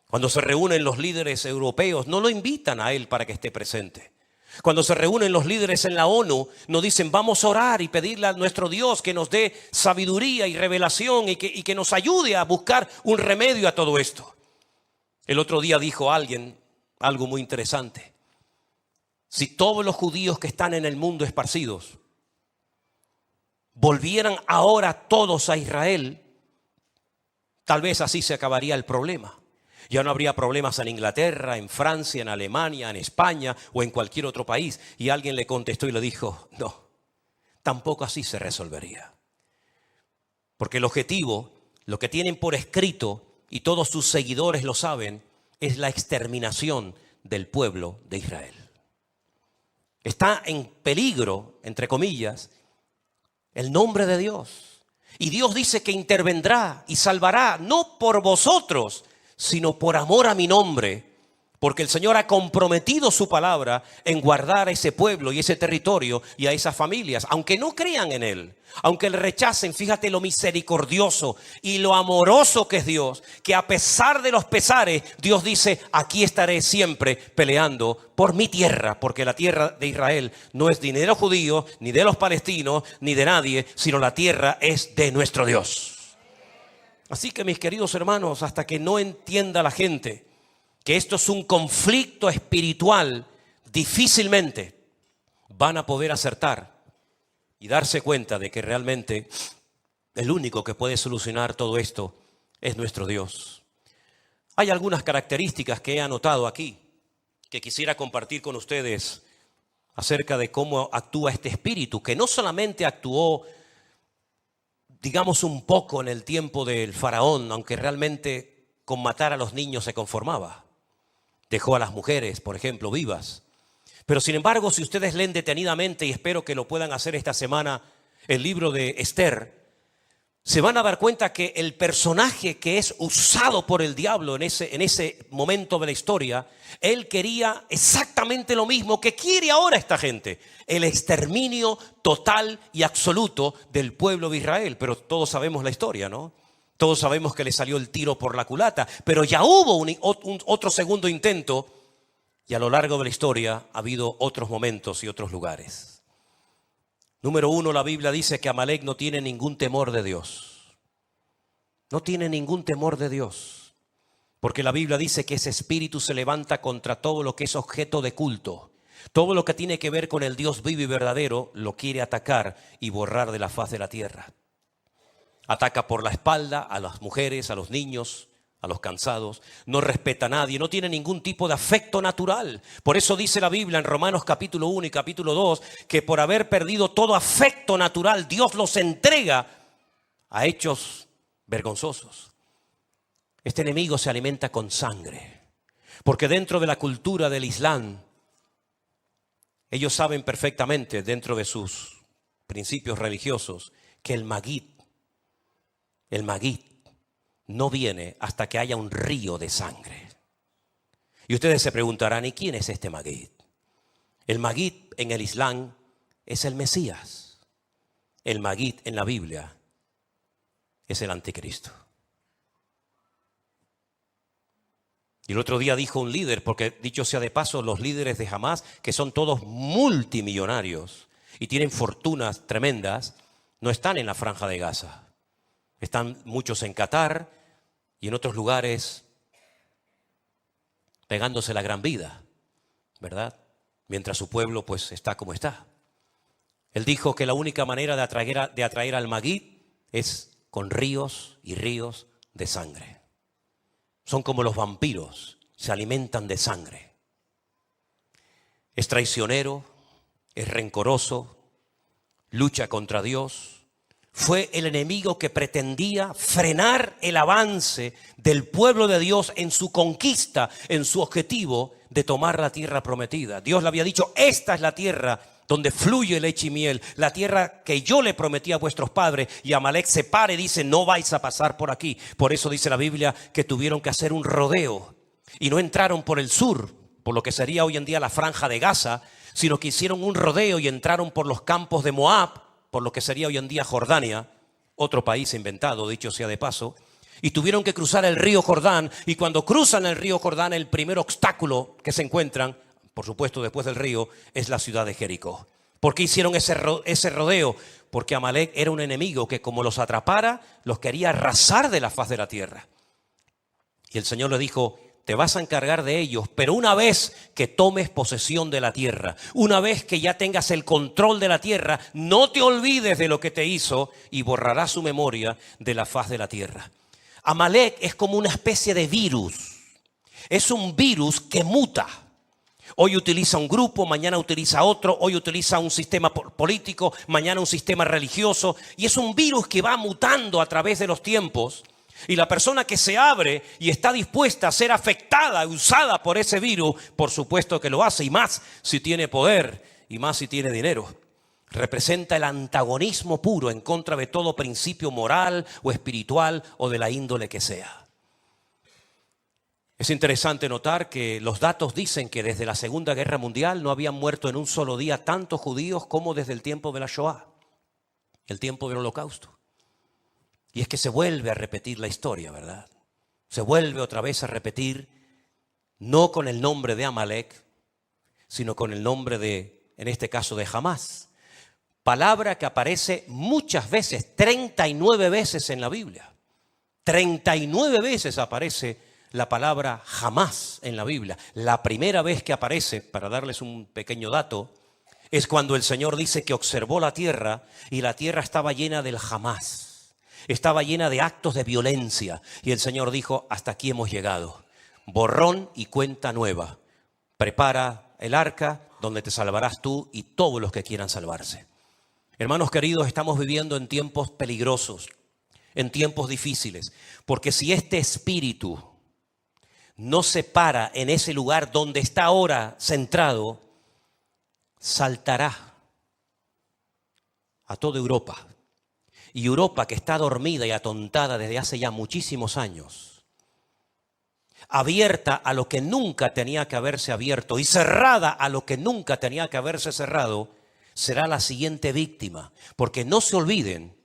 Cuando se reúnen los líderes europeos, no lo invitan a Él para que esté presente. Cuando se reúnen los líderes en la ONU, nos dicen vamos a orar y pedirle a nuestro Dios que nos dé sabiduría y revelación y que nos ayude a buscar un remedio a todo esto. El otro día dijo alguien algo muy interesante. Si todos los judíos que están en el mundo esparcidos volvieran ahora todos a Israel, tal vez así se acabaría el problema. Ya no habría problemas en Inglaterra, en Francia, en Alemania, en España o en cualquier otro país. Y alguien le contestó y le dijo, no, tampoco así se resolvería. Porque el objetivo, lo que tienen por escrito, y todos sus seguidores lo saben, es la exterminación del pueblo de Israel. Está en peligro, entre comillas, el nombre de Dios. Y Dios dice que intervendrá y salvará, no por vosotros, sino por amor a mi nombre, porque el Señor ha comprometido su palabra en guardar a ese pueblo y ese territorio y a esas familias, aunque no crean en Él, aunque le rechacen. Fíjate lo misericordioso y lo amoroso que es Dios, que a pesar de los pesares, Dios dice, aquí estaré siempre peleando por mi tierra, porque la tierra de Israel no es ni de los judíos, ni de los palestinos, ni de nadie, sino la tierra es de nuestro Dios. Así que mis queridos hermanos, hasta que no entienda la gente que esto es un conflicto espiritual, difícilmente van a poder acertar y darse cuenta de que realmente el único que puede solucionar todo esto es nuestro Dios. Hay algunas características que he anotado aquí que quisiera compartir con ustedes acerca de cómo actúa este espíritu, que no solamente actuó, digamos, un poco en el tiempo del faraón, aunque realmente con matar a los niños se conformaba. Dejó a las mujeres, por ejemplo, vivas. Pero sin embargo, si ustedes leen detenidamente, y espero que lo puedan hacer esta semana, el libro de Esther, se van a dar cuenta que el personaje que es usado por el diablo en ese momento de la historia, él quería exactamente lo mismo que quiere ahora esta gente: el exterminio total y absoluto del pueblo de Israel. Pero todos sabemos la historia, ¿no? Todos sabemos que le salió el tiro por la culata, pero ya hubo otro segundo intento, y a lo largo de la historia ha habido otros momentos y otros lugares. Número 1, la Biblia dice que Amalek no tiene ningún temor de Dios. No tiene ningún temor de Dios, porque la Biblia dice que ese espíritu se levanta contra todo lo que es objeto de culto. Todo lo que tiene que ver con el Dios vivo y verdadero lo quiere atacar y borrar de la faz de la tierra. Ataca por la espalda a las mujeres, a los niños, a los cansados. No respeta a nadie, no tiene ningún tipo de afecto natural. Por eso dice la Biblia en Romanos capítulo 1 y capítulo 2 que por haber perdido todo afecto natural, Dios los entrega a hechos vergonzosos. Este enemigo se alimenta con sangre, porque dentro de la cultura del Islam, ellos saben perfectamente, dentro de sus principios religiosos, que el maguit no viene hasta que haya un río de sangre. Y ustedes se preguntarán, ¿y quién es este maguit? El maguit en el Islam es el Mesías. El maguit en la Biblia es el anticristo. Y el otro día dijo un líder, porque dicho sea de paso, los líderes de Hamás, que son todos multimillonarios y tienen fortunas tremendas, no están en la Franja de Gaza. Están muchos en Qatar y en otros lugares pegándose la gran vida, ¿verdad? mientras su pueblo pues está como está. Él dijo que la única manera de atraer al Magid es con ríos y ríos de sangre. Son como los vampiros, se alimentan de sangre. Es traicionero, es rencoroso, lucha contra Dios. Fue el enemigo que pretendía frenar el avance del pueblo de Dios en su conquista, en su objetivo de tomar la tierra prometida. Dios le había dicho, esta es la tierra donde fluye leche y miel, la tierra que yo le prometí a vuestros padres. Y Amalek se para y dice, no vais a pasar por aquí. Por eso dice la Biblia que tuvieron que hacer un rodeo y no entraron por el sur, por lo que sería hoy en día la franja de Gaza, sino que hicieron un rodeo y entraron por los campos de Moab, por lo que sería hoy en día Jordania, otro país inventado, dicho sea de paso, y tuvieron que cruzar el río Jordán. Y cuando cruzan el río Jordán, el primer obstáculo que se encuentran, por supuesto después del río, es la ciudad de Jericó. ¿Por qué hicieron ese rodeo? Porque Amalek era un enemigo que como los atrapara, los quería arrasar de la faz de la tierra. Y el Señor le dijo, te vas a encargar de ellos, pero una vez que tomes posesión de la tierra, una vez que ya tengas el control de la tierra, no te olvides de lo que te hizo y borrarás su memoria de la faz de la tierra. Amalek es como una especie de virus. Es un virus que muta. Hoy utiliza un grupo, mañana utiliza otro, hoy utiliza un sistema político, mañana un sistema religioso. Y es un virus que va mutando a través de los tiempos. Y la persona que se abre y está dispuesta a ser afectada, usada por ese virus, por supuesto que lo hace, y más si tiene poder y más si tiene dinero. Representa el antagonismo puro en contra de todo principio moral o espiritual o de la índole que sea. Es interesante notar que los datos dicen que desde la Segunda Guerra Mundial no habían muerto en un solo día tantos judíos como desde el tiempo de la Shoah, el tiempo del Holocausto. Y es que se vuelve a repetir la historia, ¿verdad? Se vuelve otra vez a repetir, no con el nombre de Amalek, sino con el nombre de, en este caso, de Hamás. Palabra que aparece muchas veces, 39 veces en la Biblia. 39 veces aparece la palabra Hamás en la Biblia. La primera vez que aparece, para darles un pequeño dato, es cuando el Señor dice que observó la tierra y la tierra estaba llena del Hamás. Estaba llena de actos de violencia. Y el Señor dijo, hasta aquí hemos llegado. Borrón y cuenta nueva. Prepara el arca donde te salvarás tú y todos los que quieran salvarse. Hermanos queridos, estamos viviendo en tiempos peligrosos, en tiempos difíciles. Porque si este espíritu no se para en ese lugar donde está ahora centrado, saltará a toda Europa. Y Europa, que está dormida y atontada desde hace ya muchísimos años, abierta a lo que nunca tenía que haberse abierto y cerrada a lo que nunca tenía que haberse cerrado, será la siguiente víctima. Porque no se olviden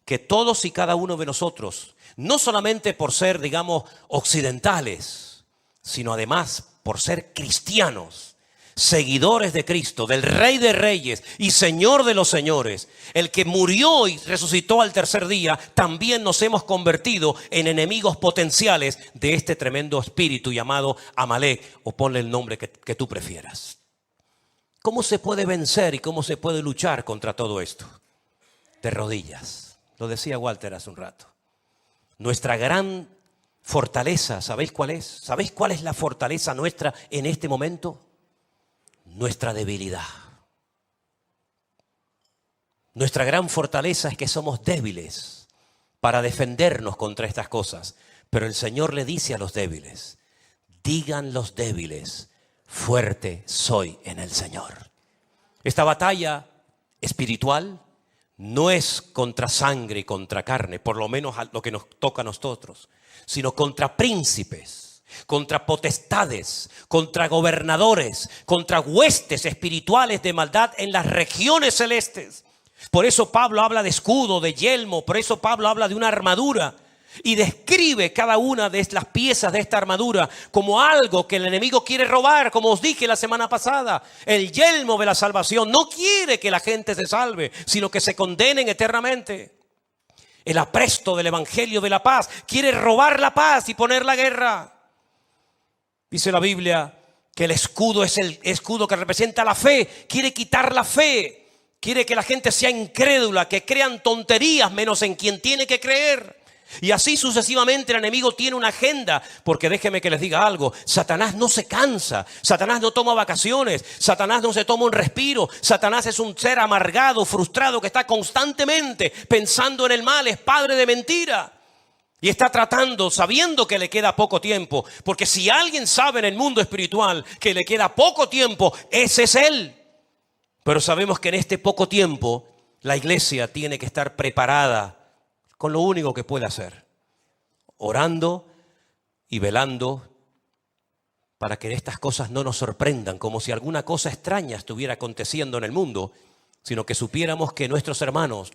que todos y cada uno de nosotros, no solamente por ser, digamos, occidentales, sino además por ser cristianos, seguidores de Cristo, del Rey de Reyes y Señor de los Señores, el que murió y resucitó al tercer día, también nos hemos convertido en enemigos potenciales de este tremendo espíritu llamado Amalek, o ponle el nombre que tú prefieras. ¿Cómo se puede vencer y cómo se puede luchar contra todo esto? De rodillas. Lo decía Walter hace un rato. Nuestra gran fortaleza, ¿sabéis cuál es? ¿Sabéis cuál es la fortaleza nuestra en este momento? Nuestra debilidad. Nuestra gran fortaleza es que somos débiles para defendernos contra estas cosas. Pero el Señor le dice a los débiles, digan los débiles, fuerte soy en el Señor. Esta batalla espiritual no es contra sangre y contra carne, por lo menos lo que nos toca a nosotros, sino contra príncipes, contra potestades, contra gobernadores, contra huestes espirituales de maldad en las regiones celestes. Por eso Pablo habla de escudo, de yelmo, por eso Pablo habla de una armadura y describe cada una de las piezas de esta armadura como algo que el enemigo quiere robar, como os dije la semana pasada. El yelmo de la salvación no quiere que la gente se salve, sino que se condenen eternamente. El apresto del evangelio de la paz quiere robar la paz y poner la guerra. Dice la Biblia que el escudo es el escudo que representa la fe. Quiere quitar la fe. Quiere que la gente sea incrédula, que crean tonterías menos en quien tiene que creer. Y así sucesivamente el enemigo tiene una agenda. Porque déjeme que les diga algo. Satanás no se cansa. Satanás no toma vacaciones. Satanás no se toma un respiro. Satanás es un ser amargado, frustrado, que está constantemente pensando en el mal. Es padre de mentira. Y está tratando, sabiendo que le queda poco tiempo. Porque si alguien sabe en el mundo espiritual que le queda poco tiempo, ese es él. Pero sabemos que en este poco tiempo la iglesia tiene que estar preparada con lo único que puede hacer. Orando y velando para que estas cosas no nos sorprendan, como si alguna cosa extraña estuviera aconteciendo en el mundo, sino que supiéramos que nuestros hermanos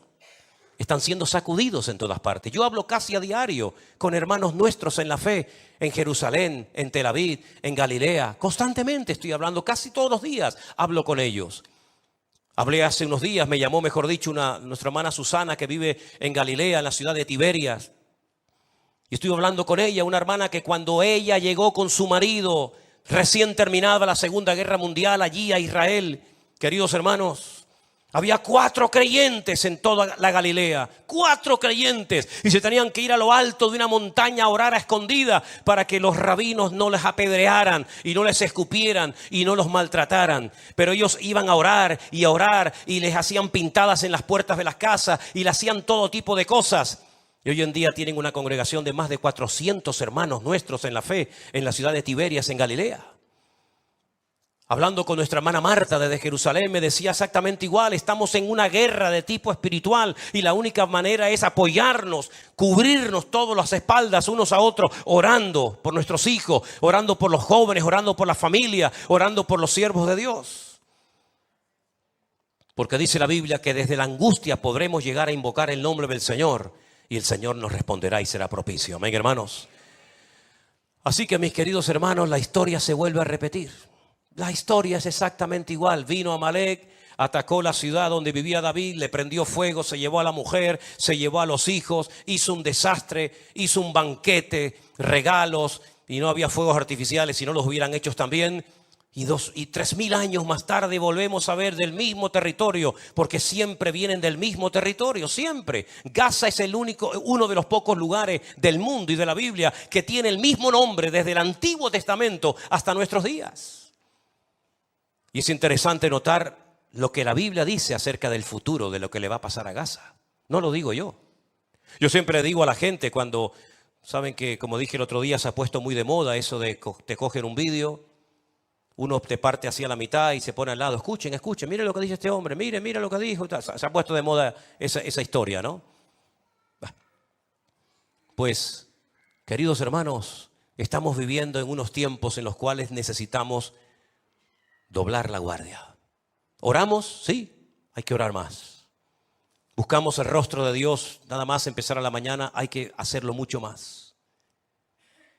están siendo sacudidos en todas partes. Yo hablo casi a diario con hermanos nuestros en la fe, en Jerusalén, en Tel Aviv, en Galilea. Constantemente estoy hablando, casi todos los días hablo con ellos. Hablé hace unos días, me llamó, mejor dicho, nuestra hermana Susana, que vive en Galilea, en la ciudad de Tiberias. Y estuve hablando con ella, una hermana que cuando ella llegó con su marido, recién terminada la Segunda Guerra Mundial, allí a Israel, queridos hermanos, había 4 creyentes en toda la Galilea, 4 creyentes, y se tenían que ir a lo alto de una montaña a orar a escondida para que los rabinos no les apedrearan y no les escupieran y no los maltrataran. Pero ellos iban a orar y les hacían pintadas en las puertas de las casas y le hacían todo tipo de cosas. Y hoy en día tienen una congregación de más de 400 hermanos nuestros en la fe en la ciudad de Tiberias, en Galilea. Hablando con nuestra hermana Marta desde Jerusalén, me decía exactamente igual. Estamos en una guerra de tipo espiritual y la única manera es apoyarnos, cubrirnos todas las espaldas unos a otros, orando por nuestros hijos, orando por los jóvenes, orando por la familia, orando por los siervos de Dios. Porque dice la Biblia que desde la angustia podremos llegar a invocar el nombre del Señor y el Señor nos responderá y será propicio. Amén, hermanos. Así que, mis queridos hermanos, la historia se vuelve a repetir. La historia es exactamente igual. Vino Amalek, atacó la ciudad donde vivía David, le prendió fuego, se llevó a la mujer, se llevó a los hijos, hizo un desastre, hizo un banquete, regalos, y no había fuegos artificiales, si no los hubieran hecho también. Y 3.000 años más tarde volvemos a ver del mismo territorio, porque siempre vienen del mismo territorio, siempre. Gaza es uno de los pocos lugares del mundo y de la Biblia que tiene el mismo nombre desde el Antiguo Testamento hasta nuestros días. Y es interesante notar lo que la Biblia dice acerca del futuro, de lo que le va a pasar a Gaza. No lo digo yo. Yo siempre le digo a la gente cuando, saben que como dije el otro día, se ha puesto muy de moda eso de te cogen un vídeo, uno te parte hacia la mitad y se pone al lado. Escuchen, miren lo que dice este hombre, miren lo que dijo. Se ha puesto de moda esa historia, ¿no? Pues, queridos hermanos, estamos viviendo en unos tiempos en los cuales necesitamos doblar la guardia. ¿Oramos? Sí, hay que orar más. Buscamos el rostro de Dios, nada más empezar a la mañana, hay que hacerlo mucho más.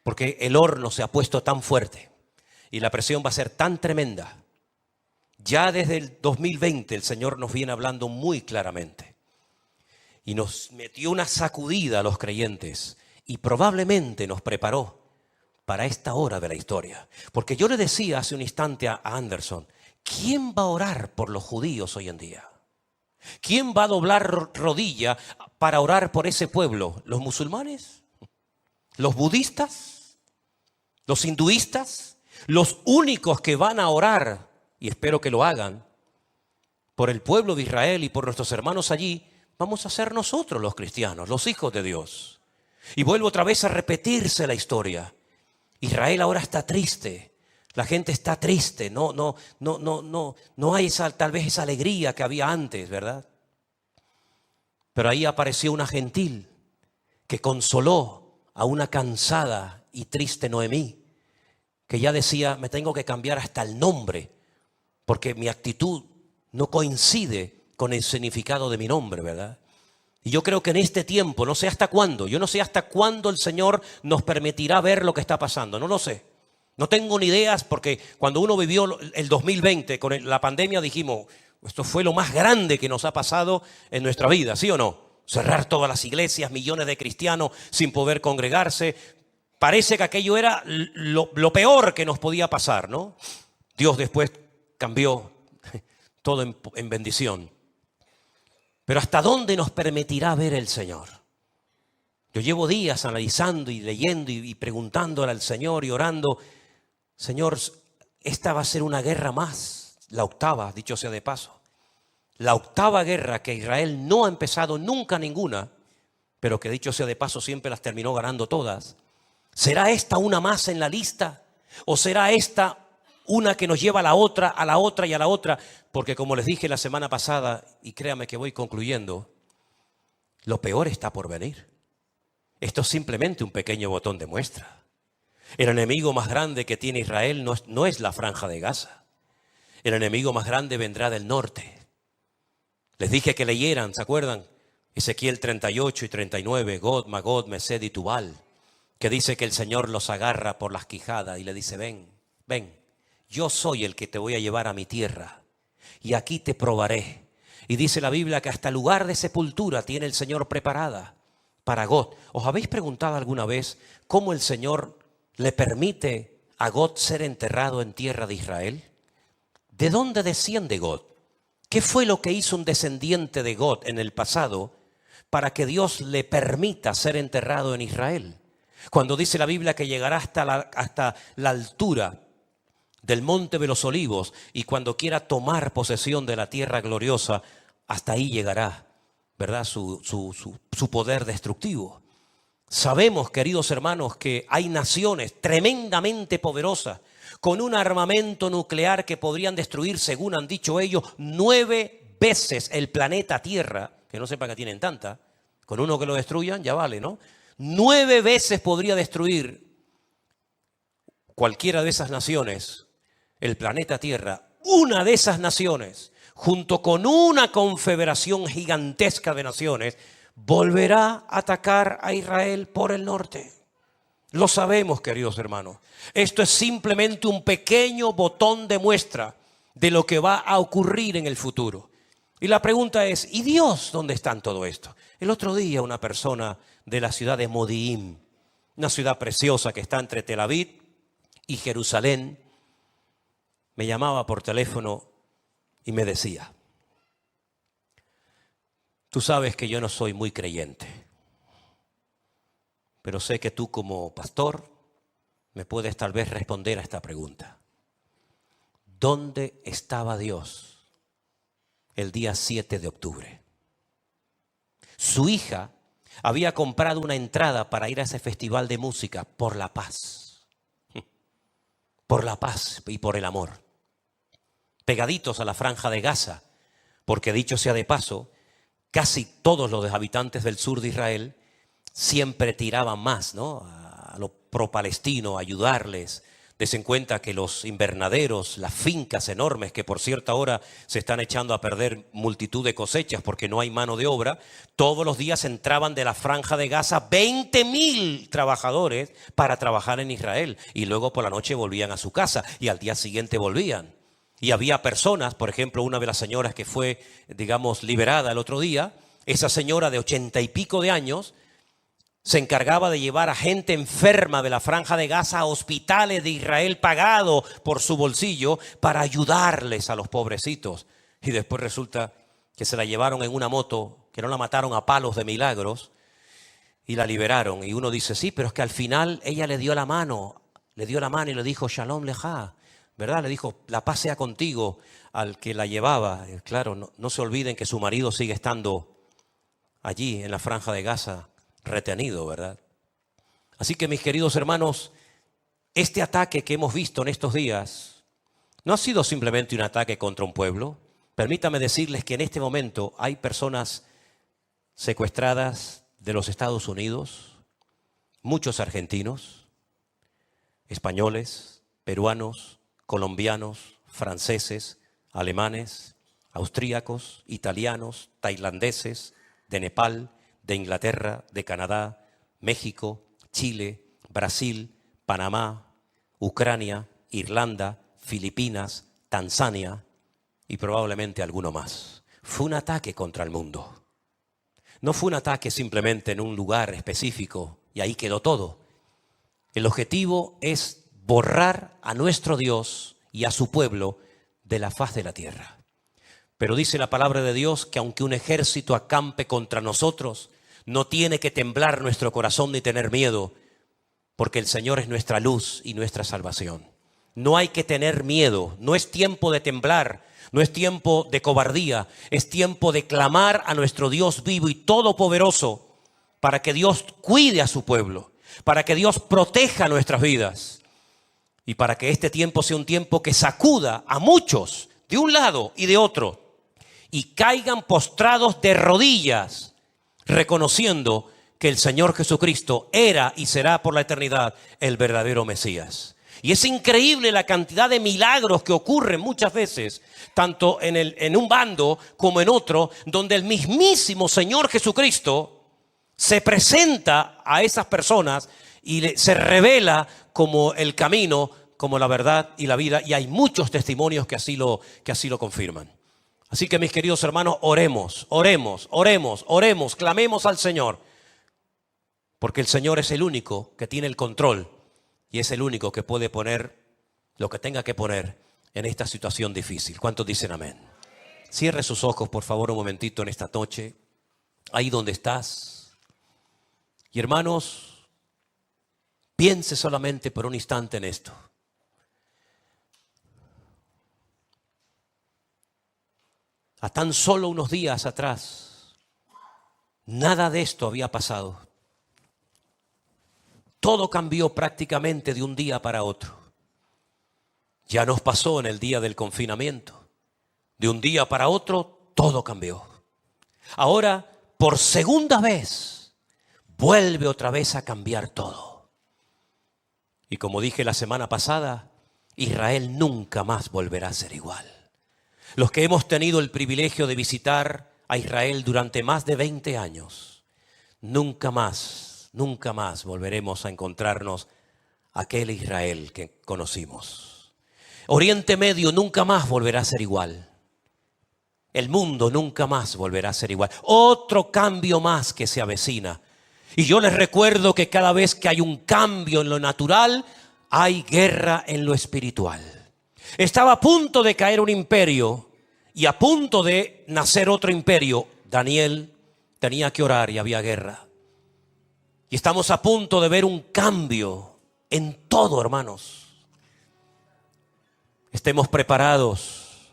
Porque el horno se ha puesto tan fuerte y la presión va a ser tan tremenda. Ya desde el 2020 el Señor nos viene hablando muy claramente. Y nos metió una sacudida a los creyentes y probablemente nos preparó para esta hora de la historia. Porque yo le decía hace un instante a Anderson, ¿quién va a orar por los judíos hoy en día? ¿Quién va a doblar rodilla para orar por ese pueblo? ¿Los musulmanes? ¿Los budistas? ¿Los hinduistas? Los únicos que van a orar, y espero que lo hagan, por el pueblo de Israel y por nuestros hermanos allí, vamos a ser nosotros los cristianos, los hijos de Dios. Y vuelvo otra vez a repetirse la historia. Israel ahora está triste, la gente está triste, no hay tal vez esa alegría que había antes, ¿verdad? Pero ahí apareció una gentil que consoló a una cansada y triste Noemí, que ya decía, me tengo que cambiar hasta el nombre, porque mi actitud no coincide con el significado de mi nombre, ¿verdad? Y yo creo que en este tiempo, no sé hasta cuándo, yo no sé hasta cuándo el Señor nos permitirá ver lo que está pasando, no lo sé. No tengo ni ideas porque cuando uno vivió el 2020 con la pandemia dijimos, esto fue lo más grande que nos ha pasado en nuestra vida, ¿sí o no? Cerrar todas las iglesias, millones de cristianos sin poder congregarse, Parece que aquello era lo peor que nos podía pasar, ¿no? Dios después cambió todo en bendición. Pero ¿hasta dónde nos permitirá ver el Señor? Yo llevo días analizando y leyendo y preguntándole al Señor y orando. Señor, esta va a ser una guerra más, la octava, dicho sea de paso. La octava guerra que Israel no ha empezado nunca ninguna, pero que dicho sea de paso siempre las terminó ganando todas. ¿Será esta una más en la lista? ¿O será esta una que nos lleva a la otra y a la otra? Porque como les dije la semana pasada, y créame que voy concluyendo, lo peor está por venir. Esto es simplemente un pequeño botón de muestra. El enemigo más grande que tiene Israel no es la franja de Gaza. El enemigo más grande vendrá del norte. Les dije que leyeran, ¿se acuerdan? Ezequiel 38 y 39, Gog, Magog, Mesed y Tubal, que dice que el Señor los agarra por las quijadas y le dice, ven, yo soy el que te voy a llevar a mi tierra y aquí te probaré. Y dice la Biblia que hasta lugar de sepultura tiene el Señor preparada para Gog. ¿Os habéis preguntado alguna vez cómo el Señor le permite a Gog ser enterrado en tierra de Israel? ¿De dónde desciende Gog? ¿Qué fue lo que hizo un descendiente de Gog en el pasado para que Dios le permita ser enterrado en Israel? Cuando dice la Biblia que llegará hasta la altura del monte de los olivos y cuando quiera tomar posesión de la tierra gloriosa, hasta ahí llegará, ¿verdad? Su poder destructivo. Sabemos, queridos hermanos, que hay naciones tremendamente poderosas con un armamento nuclear que podrían destruir, según han dicho ellos, 9 veces el planeta Tierra, que no sepa que tienen tanta, con uno que lo destruyan ya vale, ¿no? 9 veces podría destruir cualquiera de esas naciones el planeta Tierra. Una de esas naciones, junto con una confederación gigantesca de naciones, volverá a atacar a Israel por el norte. Lo sabemos, queridos hermanos. Esto es simplemente un pequeño botón de muestra de lo que va a ocurrir en el futuro. Y la pregunta es, ¿y Dios dónde está en todo esto? El otro día una persona de la ciudad de Modi'in, una ciudad preciosa que está entre Tel Aviv y Jerusalén, me llamaba por teléfono y me decía, tú sabes que yo no soy muy creyente, pero sé que tú como pastor me puedes tal vez responder a esta pregunta. ¿Dónde estaba Dios el día 7 de octubre? Su hija había comprado una entrada para ir a ese festival de música por la paz. Por la paz y por el amor. Pegaditos a la franja de Gaza, porque dicho sea de paso, casi todos los habitantes del sur de Israel siempre tiraban más, ¿no? A lo pro-palestino, a ayudarles. Des en cuenta que los invernaderos, las fincas enormes, que por cierta hora se están echando a perder multitud de cosechas porque no hay mano de obra, todos los días entraban de la franja de Gaza 20.000 trabajadores para trabajar en Israel y luego por la noche volvían a su casa y al día siguiente volvían. Y había personas, por ejemplo, una de las señoras que fue, digamos, liberada el otro día, esa señora de 80 y pico de años, se encargaba de llevar a gente enferma de la franja de Gaza a hospitales de Israel pagado por su bolsillo para ayudarles a los pobrecitos. Y después resulta que se la llevaron en una moto, que no la mataron a palos de milagros y la liberaron. Y uno dice, sí, pero es que al final ella le dio la mano y le dijo, Shalom Leja, ¿verdad? Le dijo, la paz sea contigo al que la llevaba. Y claro, no se olviden que su marido sigue estando allí en la franja de Gaza, retenido, ¿verdad? Así que mis queridos hermanos, este ataque que hemos visto en estos días no ha sido simplemente un ataque contra un pueblo. Permítame decirles que en este momento hay personas secuestradas de los Estados Unidos, muchos argentinos, españoles, peruanos, colombianos, franceses, alemanes, austríacos, italianos, tailandeses, de Nepal, de Inglaterra, de Canadá, México, Chile, Brasil, Panamá, Ucrania, Irlanda, Filipinas, Tanzania y probablemente alguno más. Fue un ataque contra el mundo. No fue un ataque simplemente en un lugar específico y ahí quedó todo. El objetivo es borrar a nuestro Dios y a su pueblo de la faz de la tierra. Pero dice la palabra de Dios que aunque un ejército acampe contra nosotros, no tiene que temblar nuestro corazón ni tener miedo, porque el Señor es nuestra luz y nuestra salvación. No hay que tener miedo, no es tiempo de temblar, no es tiempo de cobardía, es tiempo de clamar a nuestro Dios vivo y todopoderoso para que Dios cuide a su pueblo, para que Dios proteja nuestras vidas y para que este tiempo sea un tiempo que sacuda a muchos de un lado y de otro y caigan postrados de rodillas, reconociendo que el Señor Jesucristo era y será por la eternidad el verdadero Mesías. Y es increíble la cantidad de milagros que ocurren muchas veces, tanto en un bando como en otro, donde el mismísimo Señor Jesucristo se presenta a esas personas y se revela como el camino, como la verdad y la vida. Y hay muchos testimonios que así lo confirman. Así que, mis queridos hermanos, oremos, clamemos al Señor, porque el Señor es el único que tiene el control y es el único que puede poner lo que tenga que poner en esta situación difícil. ¿Cuántos dicen amén? Cierre sus ojos, por favor, un momentito en esta noche, ahí donde estás. Y hermanos, piense solamente por un instante en esto. A tan solo unos días atrás, nada de esto había pasado. Todo cambió prácticamente de un día para otro. Ya nos pasó en el día del confinamiento. De un día para otro, todo cambió. Ahora, por segunda vez, vuelve otra vez a cambiar todo. Y como dije la semana pasada, Israel nunca más volverá a ser igual. Los que hemos tenido el privilegio de visitar a Israel durante más de 20 años, nunca más volveremos a encontrarnos aquel Israel que conocimos. Oriente Medio nunca más volverá a ser igual. El mundo nunca más volverá a ser igual. Otro cambio más que se avecina. Y yo les recuerdo que cada vez que hay un cambio en lo natural, hay guerra en lo espiritual. Estaba a punto de caer un imperio y a punto de nacer otro imperio. Daniel tenía que orar y había guerra. Y estamos a punto de ver un cambio en todo, hermanos. Estemos preparados,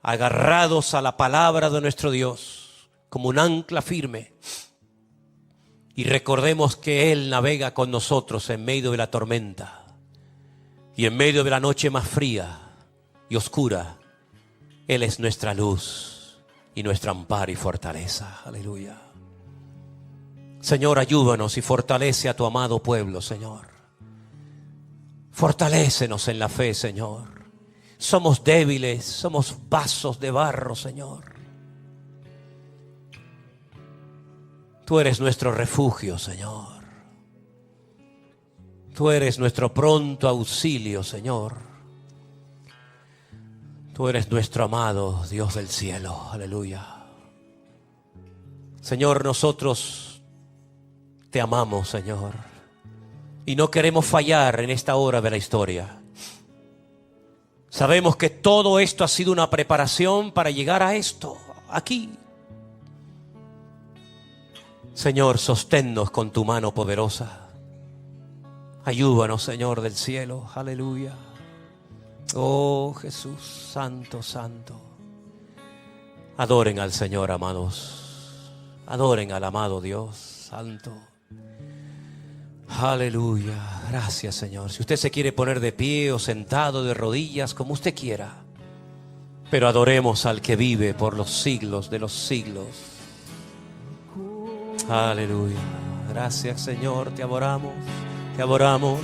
agarrados a la palabra de nuestro Dios como un ancla firme. Y recordemos que Él navega con nosotros en medio de la tormenta y en medio de la noche más fría y oscura. Él es nuestra luz y nuestro amparo y fortaleza. Aleluya. Señor, ayúdanos y fortalece a tu amado pueblo, Señor. Fortalécenos en la fe, Señor. Somos débiles, somos vasos de barro, Señor. Tú eres nuestro refugio, Señor. Tú eres nuestro pronto auxilio, Señor. Tú eres nuestro amado Dios del cielo. Aleluya. Señor, nosotros te amamos, Señor. Y no queremos fallar en esta hora de la historia. Sabemos que todo esto ha sido una preparación para llegar a esto, aquí. Señor, sosténnos con tu mano poderosa. Ayúdanos, Señor del cielo. Aleluya. Oh Jesús, santo, santo. Adoren al Señor, amados. Adoren al amado Dios, santo. Aleluya. Gracias, Señor. Si usted se quiere poner de pie o sentado de rodillas, como usted quiera. Pero adoremos al que vive por los siglos de los siglos. Aleluya. Gracias, Señor. Te adoramos. Te adoramos.